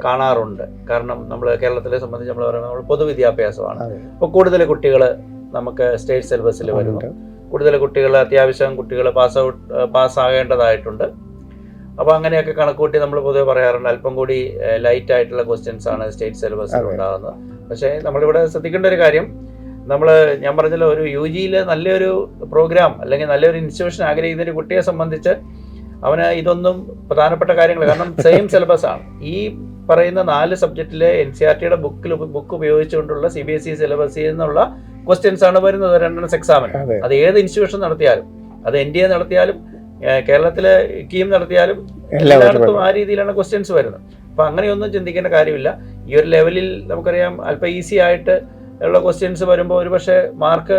കാണാറുണ്ട്. കാരണം നമ്മൾ കേരളത്തിലെ സംബന്ധിച്ച് നമ്മൾ പറയുന്നത് നമ്മൾ പൊതുവിദ്യാഭ്യാസമാണ്. അപ്പോൾ കൂടുതൽ കുട്ടികൾ നമുക്ക് സ്റ്റേറ്റ് സിലബസിൽ വരുന്നു. കൂടുതൽ കുട്ടികൾ, അത്യാവശ്യം കുട്ടികൾ പാസ്സാകേണ്ടതായിട്ടുണ്ട്. അപ്പോൾ അങ്ങനെയൊക്കെ കണക്കൂട്ടി നമ്മൾ പൊതുവെ പറയാറുണ്ട് അല്പം കൂടി ലൈറ്റ് ആയിട്ടുള്ള ക്വസ്റ്റ്യൻസ് ആണ് സ്റ്റേറ്റ് സിലബസിൽ ഉണ്ടാകുന്നത്. പക്ഷേ നമ്മളിവിടെ ശ്രദ്ധിക്കേണ്ട ഒരു കാര്യം, ഞാൻ പറഞ്ഞല്ലോ, ഒരു UGയിൽ നല്ലൊരു പ്രോഗ്രാം അല്ലെങ്കിൽ നല്ലൊരു ഇൻസ്റ്റിറ്റ്യൂഷൻ ആഗ്രഹിക്കുന്ന ഒരു കുട്ടിയെ സംബന്ധിച്ച് അവന് ഇതൊന്നും പ്രധാനപ്പെട്ട കാര്യങ്ങൾ, കാരണം സെയിം സിലബസ് ആണ്. ഈ പറയുന്ന 4 സബ്ജക്റ്റിലെ NCERTയുടെ ബുക്ക് ഉപയോഗിച്ചുകൊണ്ടുള്ള CBSE സിലബസിൽ നിന്നുള്ള ക്വസ്റ്റ്യൻസ് ആണ് വരുന്നത് എൻട്രൻസ് എക്സാമിന്. അത് ഏത് ഇൻസ്റ്റിറ്റ്യൂഷൻ നടത്തിയാലും, അത് NDA നടത്തിയാലും കേരളത്തിലെ കീം നടത്തിയാലും എല്ലായിടത്തും ആ രീതിയിലാണ് ക്വസ്റ്റ്യൻസ് വരുന്നത്. അപ്പോൾ അങ്ങനെയൊന്നും ചിന്തിക്കേണ്ട കാര്യമില്ല. ഈ ഒരു ലെവലിൽ നമുക്കറിയാം അല്പം ഈസി ആയിട്ട് ഉള്ള ക്വസ്റ്റ്യൻസ് വരുമ്പോൾ ഒരുപക്ഷെ മാർക്ക്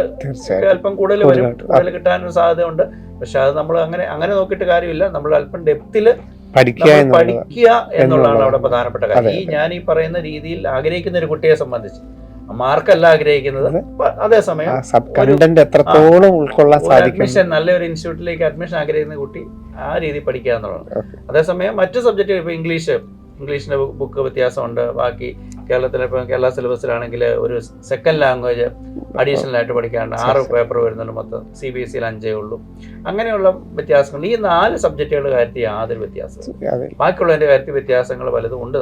അല്പം കൂടുതൽ വരും, കൂടുതൽ കിട്ടാനൊരു സാധ്യതയുണ്ട്. പക്ഷെ അത് നമ്മൾ അങ്ങനെ നോക്കിയിട്ട് കാര്യമില്ല. നമ്മൾ അല്പം ഡെപ്തിൽ പഠിക്കുക എന്നുള്ളതാണ് അവിടെ പ്രധാനപ്പെട്ട കാര്യം. ഞാൻ ഈ പറയുന്ന രീതിയിൽ ആഗ്രഹിക്കുന്ന ഒരു കുട്ടിയെ സംബന്ധിച്ച് മാർക്കല്ല ആഗ്രഹിക്കുന്നത്, അതേസമയം അഡ്മിഷൻ, നല്ലൊരു ഇൻസ്റ്റിറ്റ്യൂട്ടിലേക്ക് അഡ്മിഷൻ ആഗ്രഹിക്കുന്ന കുട്ടി ആ രീതി പഠിക്കുക എന്നുള്ളതാണ്. അതേസമയം മറ്റു സബ്ജക്റ്റുകൾ, ഇപ്പോൾ ഇംഗ്ലീഷിന്റെ ബുക്ക് വ്യത്യാസമുണ്ട്. ബാക്കി കേരളത്തിലെ ഇപ്പോൾ കേരള സിലബസിലാണെങ്കിൽ ഒരു സെക്കൻഡ് ലാംഗ്വേജ് അഡീഷണൽ ആയിട്ട് പഠിക്കാണ്ട് 6 പേപ്പർ വരുന്നുണ്ട്. മൊത്തം CBSEയിൽ 5 ഉള്ളൂ. അങ്ങനെയുള്ള വ്യത്യാസങ്ങൾ ഈ 4 സബ്ജക്റ്റുകളുടെ കാര്യത്തിൽ യാതൊരു വ്യത്യാസവും, ബാക്കിയുള്ളതിന്റെ കാര്യത്തിൽ വ്യത്യാസങ്ങൾ പലതും ഉണ്ട്.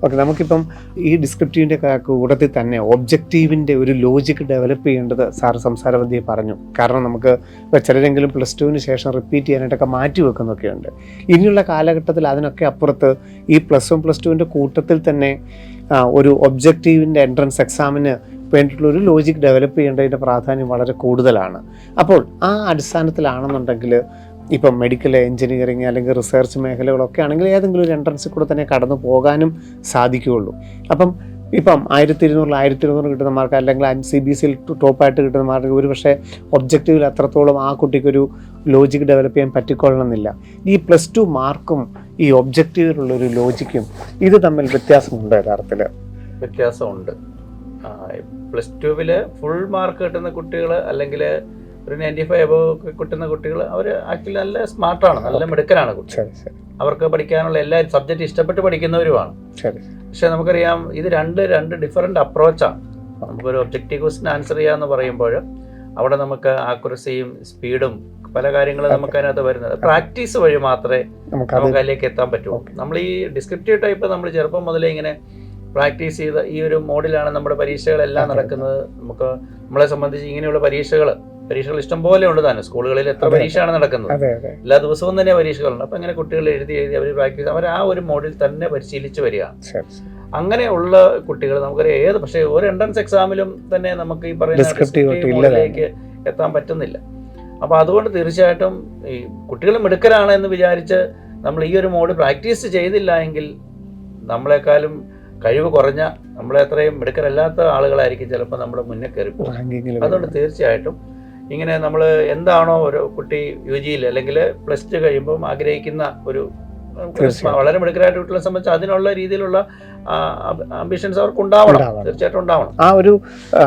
ഓക്കെ, നമുക്കിപ്പം ഈ ഡിസ്ക്രിപ്റ്റീവിന്റെ കൂട്ടത്തിൽ തന്നെ ഒബ്ജക്റ്റീവിന്റെ ഒരു ലോജിക് ഡെവലപ്പ് ചെയ്യേണ്ടത് സാർ സംസാരബന്ധിയെ പറഞ്ഞു. കാരണം നമുക്ക് ചിലരെങ്കിലും +2 ശേഷം റിപ്പീറ്റ് ചെയ്യാനായിട്ടൊക്കെ മാറ്റി വെക്കുന്നൊക്കെയുണ്ട്. ഇനിയുള്ള കാലഘട്ടത്തിൽ അതിനൊക്കെ അപ്പുറത്ത് ഈ +1 +2 കൂട്ടത്തിൽ തന്നെ ഒരു ഒബ്ജക്റ്റീവിൻ്റെ എൻട്രൻസ് എക്സാമിന് വേണ്ടിയിട്ടുള്ള ഒരു ലോജിക് ഡെവലപ്പ് ചെയ്യേണ്ടതിൻ്റെ പ്രാധാന്യം വളരെ കൂടുതലാണ്. അപ്പോൾ ആ അടിസ്ഥാനത്തിലാണെന്നുണ്ടെങ്കിൽ ഇപ്പം മെഡിക്കൽ, എഞ്ചിനീയറിങ് അല്ലെങ്കിൽ റിസർച്ച് മേഖലകളൊക്കെ ആണെങ്കിൽ ഏതെങ്കിലും ഒരു എൻട്രൻസിൽ കൂടെ തന്നെ കടന്നു പോകാനും സാധിക്കുകയുള്ളൂ. അപ്പം ഇപ്പം 1200 1200 കിട്ടുന്ന മാർക്ക് അല്ലെങ്കിൽ CBSEയിൽ ടോപ്പായിട്ട് കിട്ടുന്ന മാർക്ക് ഒരു പക്ഷേ ഒബ്ജക്റ്റീവിൽ അത്രത്തോളം ആ കുട്ടിക്കൊരു ലോജിക് ഡെവലപ്പ് ചെയ്യാൻ പറ്റിക്കൊള്ളണമെന്നില്ല. ഈ +2 മാർക്കും ഈ ഒബ്ജക്റ്റീവിലുള്ളൊരു ലോജിക്കും ഇത് തമ്മിൽ വ്യത്യാസമുണ്ട്? യഥാർത്ഥത്തിൽ വ്യത്യാസമുണ്ട്. +2 ഫുൾ മാർക്ക് കിട്ടുന്ന കുട്ടികൾ അല്ലെങ്കിൽ ഒരു 95 എബോവ് കിട്ടുന്ന കുട്ടികൾ അവർ ആക്ച്വലി നല്ല സ്മാർട്ടാണ്, നല്ല മിടുക്കനാണ് കുട്ടികൾ. അവർക്ക് പഠിക്കാനുള്ള എല്ലാ സബ്ജക്റ്റ് ഇഷ്ടപ്പെട്ട് പഠിക്കുന്നവരുമാണ്. പക്ഷെ നമുക്കറിയാം ഇത് രണ്ട് ഡിഫറെൻ്റ് അപ്രോച്ചാണ്. നമുക്കൊരു ഒബ്ജക്റ്റീവ് ക്വസ്റ്റ്യൻ ആൻസർ ചെയ്യാന്ന് പറയുമ്പോൾ അവിടെ നമുക്ക് ആക്യുറസിയും സ്പീഡും പല കാര്യങ്ങളും നമുക്ക് അതിനകത്ത് വരുന്നത് പ്രാക്ടീസ് വഴി മാത്രമേ നമുക്ക് അതിലേക്ക് എത്താൻ പറ്റുള്ളൂ. നമ്മൾ ഈ ഡിസ്ക്രിപ്റ്റീവ് ടൈപ്പ് നമ്മൾ ചെറുപ്പം മുതലേ ഇങ്ങനെ പ്രാക്ടീസ് ചെയ്ത ഈ ഒരു മോഡിലാണ് നമ്മുടെ പരീക്ഷകളെല്ലാം നടക്കുന്നത്. നമ്മളെ സംബന്ധിച്ച് ഇങ്ങനെയുള്ള പരീക്ഷകൾ ഇഷ്ടം പോലെ ഉണ്ട് തന്നെ. സ്കൂളുകളിൽ എത്ര പരീക്ഷയാണ് നടക്കുന്നത്, എല്ലാ ദിവസവും തന്നെ പരീക്ഷകളുണ്ട്. അപ്പം അങ്ങനെ കുട്ടികൾ എഴുതി അവർ പ്രാക്ടീസ്, അവർ ആ ഒരു മോഡിൽ തന്നെ പരിശീലിച്ച് വരികയാണ്. അങ്ങനെയുള്ള കുട്ടികൾ നമുക്കറിയാം പക്ഷേ ഒരു എൻട്രൻസ് എക്സാമിലും തന്നെ നമുക്ക് ഈ പറയുന്ന മോഡിലേക്ക് എത്താൻ പറ്റുന്നില്ല. അപ്പോൾ അതുകൊണ്ട് തീർച്ചയായിട്ടും ഈ കുട്ടികൾ മിടുക്കരാണ് എന്ന് വിചാരിച്ച് നമ്മൾ ഈ ഒരു മോഡ് പ്രാക്ടീസ് ചെയ്തില്ല എങ്കിൽ നമ്മളെക്കാളും കഴിവ് കുറഞ്ഞ, നമ്മളെ അത്രയും മിടുക്കരല്ലാത്ത ആളുകളായിരിക്കും ചിലപ്പോൾ നമ്മുടെ മുന്നേ കയറിപ്പോകും. അതുകൊണ്ട് തീർച്ചയായിട്ടും ഇങ്ങനെ നമ്മൾ എന്താണോ ഒരു കുട്ടി UGയിൽ അല്ലെങ്കിൽ +2 കഴിയുമ്പം ആഗ്രഹിക്കുന്ന ഒരു വളരെ മിടുക്കരായിട്ട് കുട്ടികളെ സംബന്ധിച്ച് അതിനുള്ള രീതിയിലുള്ള ആംബിഷൻസ് അവർക്ക് ഉണ്ടാവണം, തീർച്ചയായിട്ടും ഉണ്ടാവണം. ആ ഒരു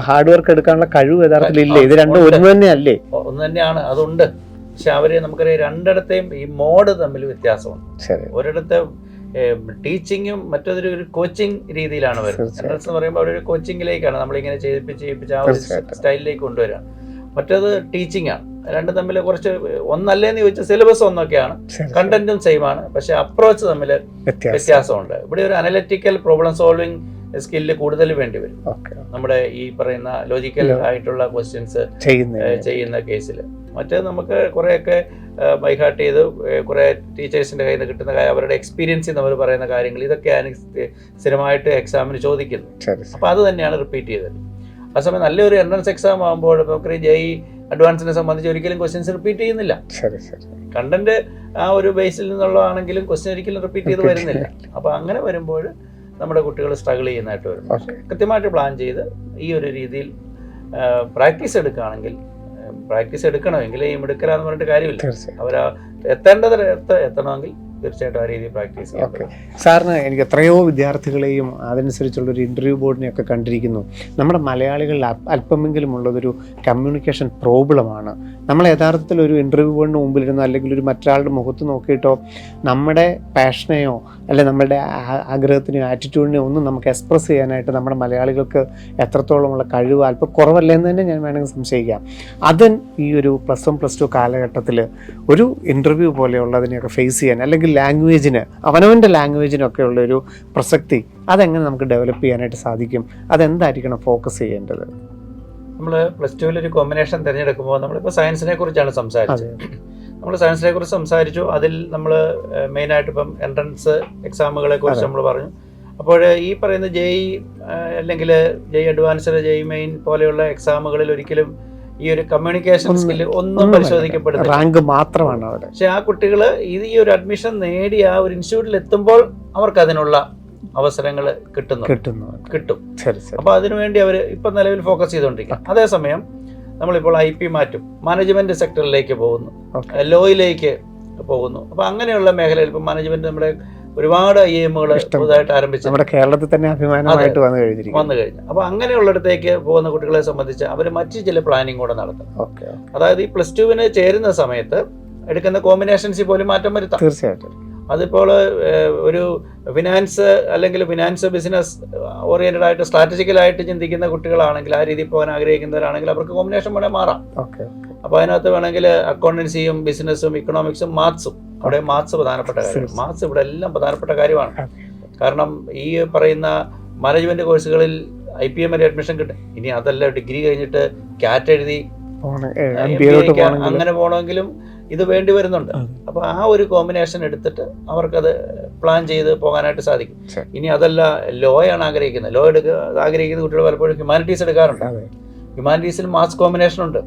ഹാർഡ് വർക്ക് എടുക്കാനുള്ള കഴിവ് യഥാർത്ഥത്തിൽ ഇല്ലേ? ഇത് രണ്ടും ഒന്ന് തന്നെയാണ്, അതുണ്ട്. പക്ഷെ നമുക്കറിയാം രണ്ടിടത്തെയും ഈ മോഡ് തമ്മിൽ വ്യത്യാസമുണ്ട്. ഒരിടത്ത് ടീച്ചിങ്ങും മറ്റൊരു കോച്ചിങ് രീതിയിലാണ് വരുന്നത്. എൻട്രൻസ് എന്ന് പറയുമ്പോൾ അവിടെ ഒരു കോച്ചിങ്ങിലേക്കാണ് നമ്മളിങ്ങനെ ചെയ്യിപ്പിച്ച് ആ ഒരു സ്റ്റൈലിലേക്ക് കൊണ്ടുവരിക. മറ്റേത് ടീച്ചിങ് ആണ്. രണ്ടും തമ്മിൽ കുറച്ച് ഒന്നല്ലേന്ന് ചോദിച്ചാൽ സിലബസ് ഒന്നൊക്കെയാണ്, കണ്ടന്റും സെയിം ആണ്, പക്ഷെ അപ്രോച്ച് തമ്മിൽ വ്യത്യാസമുണ്ട്. ഇവിടെ ഒരു അനലിറ്റിക്കൽ പ്രോബ്ലം സോൾവിങ് സ്കില്ല് കൂടുതൽ വേണ്ടി വരും നമ്മുടെ ഈ പറയുന്ന ലോജിക്കൽ ആയിട്ടുള്ള ക്വസ്റ്റ്യൻസ് ചെയ്യുന്ന കേസിൽ. മറ്റേത് നമുക്ക് കുറേയൊക്കെ ബൈഹാർട്ട് ചെയ്ത് കുറേ ടീച്ചേഴ്സിൻ്റെ കയ്യിൽ നിന്ന് കിട്ടുന്ന അവരുടെ എക്സ്പീരിയൻസിൽ നിന്ന് അവർ പറയുന്ന കാര്യങ്ങൾ ഇതൊക്കെയാണ് സ്ഥിരമായിട്ട് എക്സാമിന് ചോദിക്കുന്നത്. അപ്പോൾ അത് തന്നെയാണ് റിപ്പീറ്റ് ചെയ്തത്. അതേസമയം നല്ലൊരു എൻട്രൻസ് എക്സാം ആകുമ്പോൾ നമുക്കറിയാം അഡ്വാൻസിനെ സംബന്ധിച്ച് ഒരിക്കലും ക്വസ്റ്റ്യൻസ് റിപ്പീറ്റ് ചെയ്യുന്നില്ല. കണ്ടന്റ് ആ ഒരു ബേസിൽ നിന്നുള്ളതാണെങ്കിലും ക്വസ്റ്റ്യൻ ഒരിക്കലും റിപ്പീറ്റ് ചെയ്ത് വരുന്നില്ല. അപ്പോൾ അങ്ങനെ വരുമ്പോൾ നമ്മുടെ കുട്ടികൾ സ്ട്രഗിൾ ചെയ്യുന്നതായിട്ട് വരും. കൃത്യമായിട്ട് പ്ലാൻ ചെയ്ത് ഈ ഒരു രീതിയിൽ പ്രാക്ടീസ് എടുക്കുകയാണെങ്കിൽ, പ്രാക്ടീസ് എടുക്കണമെങ്കിൽ ഈ മിടുക്കലാന്ന് പറഞ്ഞിട്ട് കാര്യമില്ല. അവർ എത്തണമെങ്കിൽ തീർച്ചയായിട്ടും ആ രീതിയിൽ പ്രാക്ടീസ് ചെയ്യാം. സാറിന് എനിക്ക് എത്രയോ വിദ്യാർത്ഥികളെയും അതനുസരിച്ചുള്ളൊരു ഇൻ്റർവ്യൂ ബോർഡിനെയൊക്കെ കണ്ടിരിക്കുന്നു. നമ്മുടെ മലയാളികളിൽ അല്പമെങ്കിലും ഉള്ളതൊരു കമ്മ്യൂണിക്കേഷൻ പ്രോബ്ലമാണ്. നമ്മൾ യഥാർത്ഥത്തിൽ ഒരു ഇൻ്റർവ്യൂ ബോർഡിന് മുമ്പിലിരുന്നോ അല്ലെങ്കിൽ ഒരു മറ്റൊരാളുടെ മുഖത്ത് നോക്കിയിട്ടോ നമ്മുടെ പാഷനെയോ അല്ലെ നമ്മുടെ ആഗ്രഹത്തിനെയോ ആറ്റിറ്റ്യൂഡിനെയോ ഒന്നും നമുക്ക് എക്സ്പ്രസ് ചെയ്യാനായിട്ട് നമ്മുടെ മലയാളികൾക്ക് എത്രത്തോളമുള്ള കഴിവ് അല്പം കുറവല്ല എന്ന് തന്നെ ഞാൻ വേണമെങ്കിൽ സംശയിക്കാം. അത് ഈ ഒരു +1+2 കാലഘട്ടത്തിൽ ഒരു ഇൻ്റർവ്യൂ പോലെയുള്ളതിനെയൊക്കെ ഫേസ് ചെയ്യാൻ, അല്ലെങ്കിൽ ലാംഗ്വേജിന് അവനവൻ്റെ ലാംഗ്വേജിനൊക്കെ ഉള്ളൊരു പ്രസക്തി അതെങ്ങനെ നമുക്ക് ഡെവലപ്പ് ചെയ്യാനായിട്ട് സാധിക്കും? അതെന്തായിരിക്കണം ഫോക്കസ് ചെയ്യേണ്ടത്? നമ്മൾ +2 ഒരു കോമ്പിനേഷൻ തിരഞ്ഞെടുക്കുമ്പോൾ നമ്മളിപ്പോൾ സയൻസിനെ കുറിച്ചാണ് സംസാരിച്ചത്. നമ്മൾ സയൻസിനെ കുറിച്ച് സംസാരിച്ചു. അതിൽ നമ്മൾ മെയിനായിട്ട് ഇപ്പം എൻട്രൻസ് എക്സാമുകളെ കുറിച്ച് നമ്മൾ പറഞ്ഞു. അപ്പോൾ ഈ പറയുന്ന JEE അല്ലെങ്കിൽ JEE അഡ്വാൻസ്ഡ്, JEE മെയിൻ പോലെയുള്ള എക്സാമുകളിൽ ഒരിക്കലും ഈ ഒരു കമ്മ്യൂണിക്കേഷൻ സ്കില്ല് ഒന്നും പരിശോധിക്കപ്പെടുന്നില്ല. റാങ്ക് മാത്രമാണ് അവിടെ. പക്ഷെ ആ കുട്ടികൾ ഈ ഒരു അഡ്മിഷൻ നേടി ആ ഒരു ഇൻസ്റ്റിറ്റ്യൂട്ടിൽ എത്തുമ്പോൾ അവർക്ക് അതിനുള്ള അവസരങ്ങൾ കിട്ടും. അപ്പോൾ അതിനുവേണ്ടി അവർ ഇപ്പം നിലവിൽ ഫോക്കസ് ചെയ്തുകൊണ്ടിരിക്കുക. അതേസമയം നമ്മളിപ്പോൾ IP മാറ്റും, മാനേജ്മെന്റ് സെക്ടറിലേക്ക് പോകുന്നു, ലോയിലേക്ക് പോകുന്നു. അപ്പോൾ അങ്ങനെയുള്ള മേഖലയിൽ ഇപ്പം മാനേജ്മെന്റ് നമ്മുടെ ഒരുപാട് IIMകൾ പുതുതായിട്ട് ആരംഭിച്ചു നമ്മുടെ കേരളത്തിൽ തന്നെ അഭിമാനമായിട്ട് വന്നു കഴിഞ്ഞു. അപ്പോൾ അങ്ങനെയുള്ളിടത്തേക്ക് പോകുന്ന കുട്ടികളെ സംബന്ധിച്ച് അവർ മറ്റു ചില പ്ലാനിങ് കൂടെ നടത്തും. അതായത് ഈ +2 ചേരുന്ന സമയത്ത് എടുക്കുന്ന കോമ്പിനേഷൻസിൽ പോലും മാറ്റം വരുത്താം. തീർച്ചയായിട്ടും. അതിപ്പോൾ ഒരു ഫിനാൻസ് അല്ലെങ്കിൽ ഫിനാൻസ് ബിസിനസ് ഓറിയന്റഡ് ആയിട്ട് സ്ട്രാറ്റജിക്കലായിട്ട് ചിന്തിക്കുന്ന കുട്ടികളാണെങ്കിൽ, ആ രീതിയിൽ പോകാൻ ആഗ്രഹിക്കുന്നവരാണെങ്കിൽ അവർക്ക് കോമ്പിനേഷൻ വേണേൽ മാറാം. അപ്പോൾ അതിനകത്ത് വേണമെങ്കിൽ അക്കൗണ്ടൻസിയും ബിസിനസ്സും ഇക്കണോമിക്സും മാത്സും, അവിടെ മാത്സ് പ്രധാനപ്പെട്ട കാര്യമാണ്. മാത്സ് ഇവിടെ എല്ലാം പ്രധാനപ്പെട്ട കാര്യമാണ്. കാരണം ഈ പറയുന്ന മാനേജ്മെന്റ് കോഴ്സുകളിൽ IPM വരെ അഡ്മിഷൻ കിട്ടും. ഇനി അതല്ല ഡിഗ്രി കഴിഞ്ഞിട്ട് CAT എഴുതി അങ്ങനെ പോകണമെങ്കിലും ഇത് വേണ്ടി വരുന്നുണ്ട്. അപ്പോൾ ആ ഒരു കോമ്പിനേഷൻ എടുത്തിട്ട് അവർക്കത് പ്ലാൻ ചെയ്ത് പോകാനായിട്ട് സാധിക്കും. ഇനി അതല്ല ലോ ആണ് ആഗ്രഹിക്കുന്നത്, ലോ ആഗ്രഹിക്കുന്ന കുട്ടികൾ പലപ്പോഴും ഹ്യൂമാനിറ്റീസ് എടുക്കാറുണ്ട്. ഹ്യൂമാനിറ്റീസിൽ മാത്സ് കോമ്പിനേഷൻ ഉണ്ട്.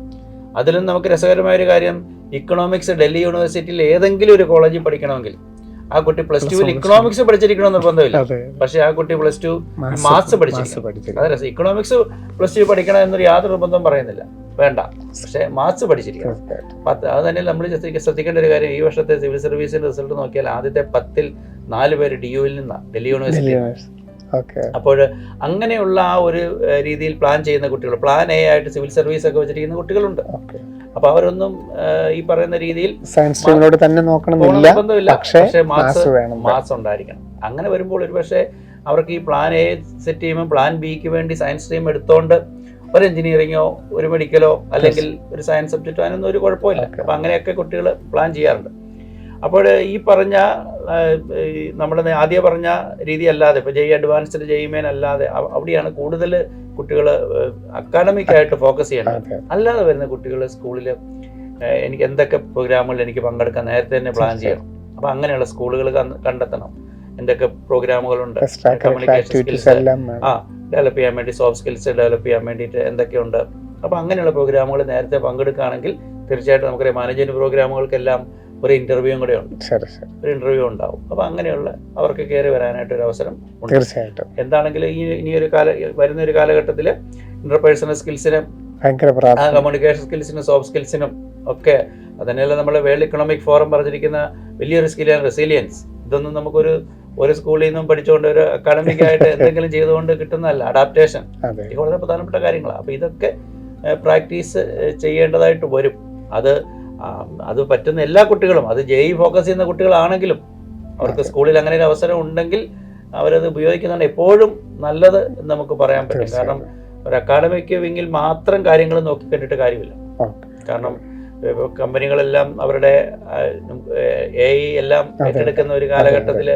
അതിലും നമുക്ക് രസകരമായൊരു കാര്യം, ഇക്കണോമിക്സ് ഡൽഹി യൂണിവേഴ്സിറ്റിയിൽ ഏതെങ്കിലും ഒരു കോളേജിൽ പഠിക്കണമെങ്കിൽ ആ കുട്ടി +2 ഇക്കണോമിക്സ് പഠിച്ചിരിക്കണമെന്ന് നിർബന്ധമില്ല. പക്ഷെ ആ കുട്ടി +2 മാത്സ് പഠിച്ചിരിക്കും. അതല്ല, ഇക്കണോമിക്സ് +2 പഠിക്കണം എന്നൊരു യാതൊരു നിർബന്ധം പറയുന്നില്ല, വേണ്ട. പക്ഷെ മാത്സ് പഠിച്ചിരിക്കണം. അത് തന്നെ നമ്മൾ ശ്രദ്ധിക്കേണ്ട ഒരു കാര്യം, ഈ വർഷത്തെ സിവിൽ സർവീസിന്റെ റിസൾട്ട് നോക്കിയാൽ ആദ്യത്തെ 10ൽ 4 പേര് DUവിൽ നിന്നാണ്, ഡൽഹി യൂണിവേഴ്സിറ്റി. അപ്പോൾ അങ്ങനെയുള്ള ആ ഒരു രീതിയിൽ പ്ലാൻ ചെയ്യുന്ന കുട്ടികൾ, പ്ലാൻ A ആയിട്ട് സിവിൽ സർവീസ് ഒക്കെ വെച്ചിരിക്കുന്ന കുട്ടികളുണ്ട്. അപ്പൊ അവരൊന്നും ഈ പറയുന്ന രീതിയിൽ സയൻസിനോട് തന്നെ നോക്കണമെന്നില്ല, പക്ഷേ മാത്സ് ഉണ്ടായിരിക്കണം. അങ്ങനെ വരുമ്പോൾ ഒരുപക്ഷെ അവർക്ക് ഈ പ്ലാൻ A സെറ്റ് ചെയ്യുമ്പോൾ പ്ലാൻ Bക്ക് വേണ്ടി സയൻസ് സ്ട്രീം എടുത്തോണ്ട് ഒരു എഞ്ചിനീയറിങ്ങോ ഒരു മെഡിക്കലോ അല്ലെങ്കിൽ ഒരു സയൻസ് സബ്ജക്റ്റോ അതിനൊന്നും ഒരു കുഴപ്പമില്ല. അപ്പൊ അങ്ങനെയൊക്കെ കുട്ടികൾ പ്ലാൻ ചെയ്യാറുണ്ട്. അപ്പോൾ ഈ പറഞ്ഞ നമ്മുടെ ആദ്യം പറഞ്ഞ രീതി അല്ലാതെ, ഇപ്പോൾ JEE അഡ്വാൻസ്ഡ്, JEE മെയിൻ അല്ലാതെ അവിടെയാണ് കൂടുതൽ കുട്ടികൾ അക്കാഡമിക് ആയിട്ട് ഫോക്കസ് ചെയ്യേണ്ടത്. അല്ലാതെ വരുന്ന കുട്ടികൾ സ്കൂളിൽ എനിക്ക് എന്തൊക്കെ പ്രോഗ്രാമുകളിൽ എനിക്ക് പങ്കെടുക്കാൻ നേരത്തെ തന്നെ പ്ലാൻ ചെയ്യണം. അപ്പോൾ അങ്ങനെയുള്ള സ്കൂളുകൾ കണ്ടെത്തണം. എന്തൊക്കെ പ്രോഗ്രാമുകളുണ്ട്, കമ്മ്യൂണിക്കേഷൻ സ്കിൽസ് ഡെവലപ്പ് ചെയ്യാൻ വേണ്ടി, സോഫ്റ്റ് സ്കിൽസ് ഡെവലപ്പ് ചെയ്യാൻ വേണ്ടിയിട്ട് എന്തൊക്കെയുണ്ട്. അപ്പോൾ അങ്ങനെയുള്ള പ്രോഗ്രാമുകൾ നേരത്തെ പങ്കെടുക്കുകയാണെങ്കിൽ തീർച്ചയായിട്ടും നമുക്കറിയാം മാനേജ്മെന്റ് പ്രോഗ്രാമുകൾക്കെല്ലാം ഒരു ഇന്റർവ്യൂവും കൂടെ ഉണ്ട്, ഒരു ഇന്റർവ്യൂ ഉണ്ടാവും. അപ്പോൾ അങ്ങനെയുള്ള അവർക്ക് കയറി വരാനായിട്ട് ഒരു അവസരം ഉണ്ട്. തീർച്ചയായിട്ടും. എന്താണെങ്കിലും ഇനിയൊരു വരുന്ന ഒരു കാലഘട്ടത്തിൽ ഇന്റർപേഴ്സണൽ സ്കിൽസിനും കമ്മ്യൂണിക്കേഷൻ സ്കിൽസിനും സോഫ്റ്റ് സ്കിൽസിനും ഒക്കെ, അതന്നെയല്ല നമ്മൾ വേൾഡ് ഇക്കണോമിക് ഫോറം പറഞ്ഞിരിക്കുന്ന വലിയൊരു സ്കില്ലാണ് റെസിലിയൻസ്. ഇതൊന്നും നമുക്കൊരു സ്കൂളിൽ നിന്നും പഠിച്ചുകൊണ്ട് ഒരു അക്കാഡമിക് ആയിട്ട് എന്തെങ്കിലും ചെയ്തുകൊണ്ട് കിട്ടുന്നതല്ല. അഡാപ്റ്റേഷൻ ഇത് വളരെ പ്രധാനപ്പെട്ട കാര്യങ്ങളാണ്. അപ്പോൾ ഇതൊക്കെ പ്രാക്ടീസ് ചെയ്യേണ്ടതായിട്ട് വരും. അത് പറ്റുന്ന എല്ലാ കുട്ടികളും, അത് JEE ഫോക്കസ് ചെയ്യുന്ന കുട്ടികളാണെങ്കിലും അവർക്ക് സ്കൂളിൽ അങ്ങനെ ഒരു അവസരം ഉണ്ടെങ്കിൽ അവരത് ഉപയോഗിക്കുന്നതാണ് എപ്പോഴും നല്ലത് എന്ന് നമുക്ക് പറയാൻ പറ്റും. കാരണം ഒരു അക്കാഡമിക് വിങ്ങിൽ മാത്രം കാര്യങ്ങൾ നോക്കിക്കണ്ടിട്ട് കാര്യമില്ല. കാരണം കമ്പനികളെല്ലാം അവരുടെ AI എല്ലാം ഏറ്റെടുക്കുന്ന ഒരു കാലഘട്ടത്തിൽ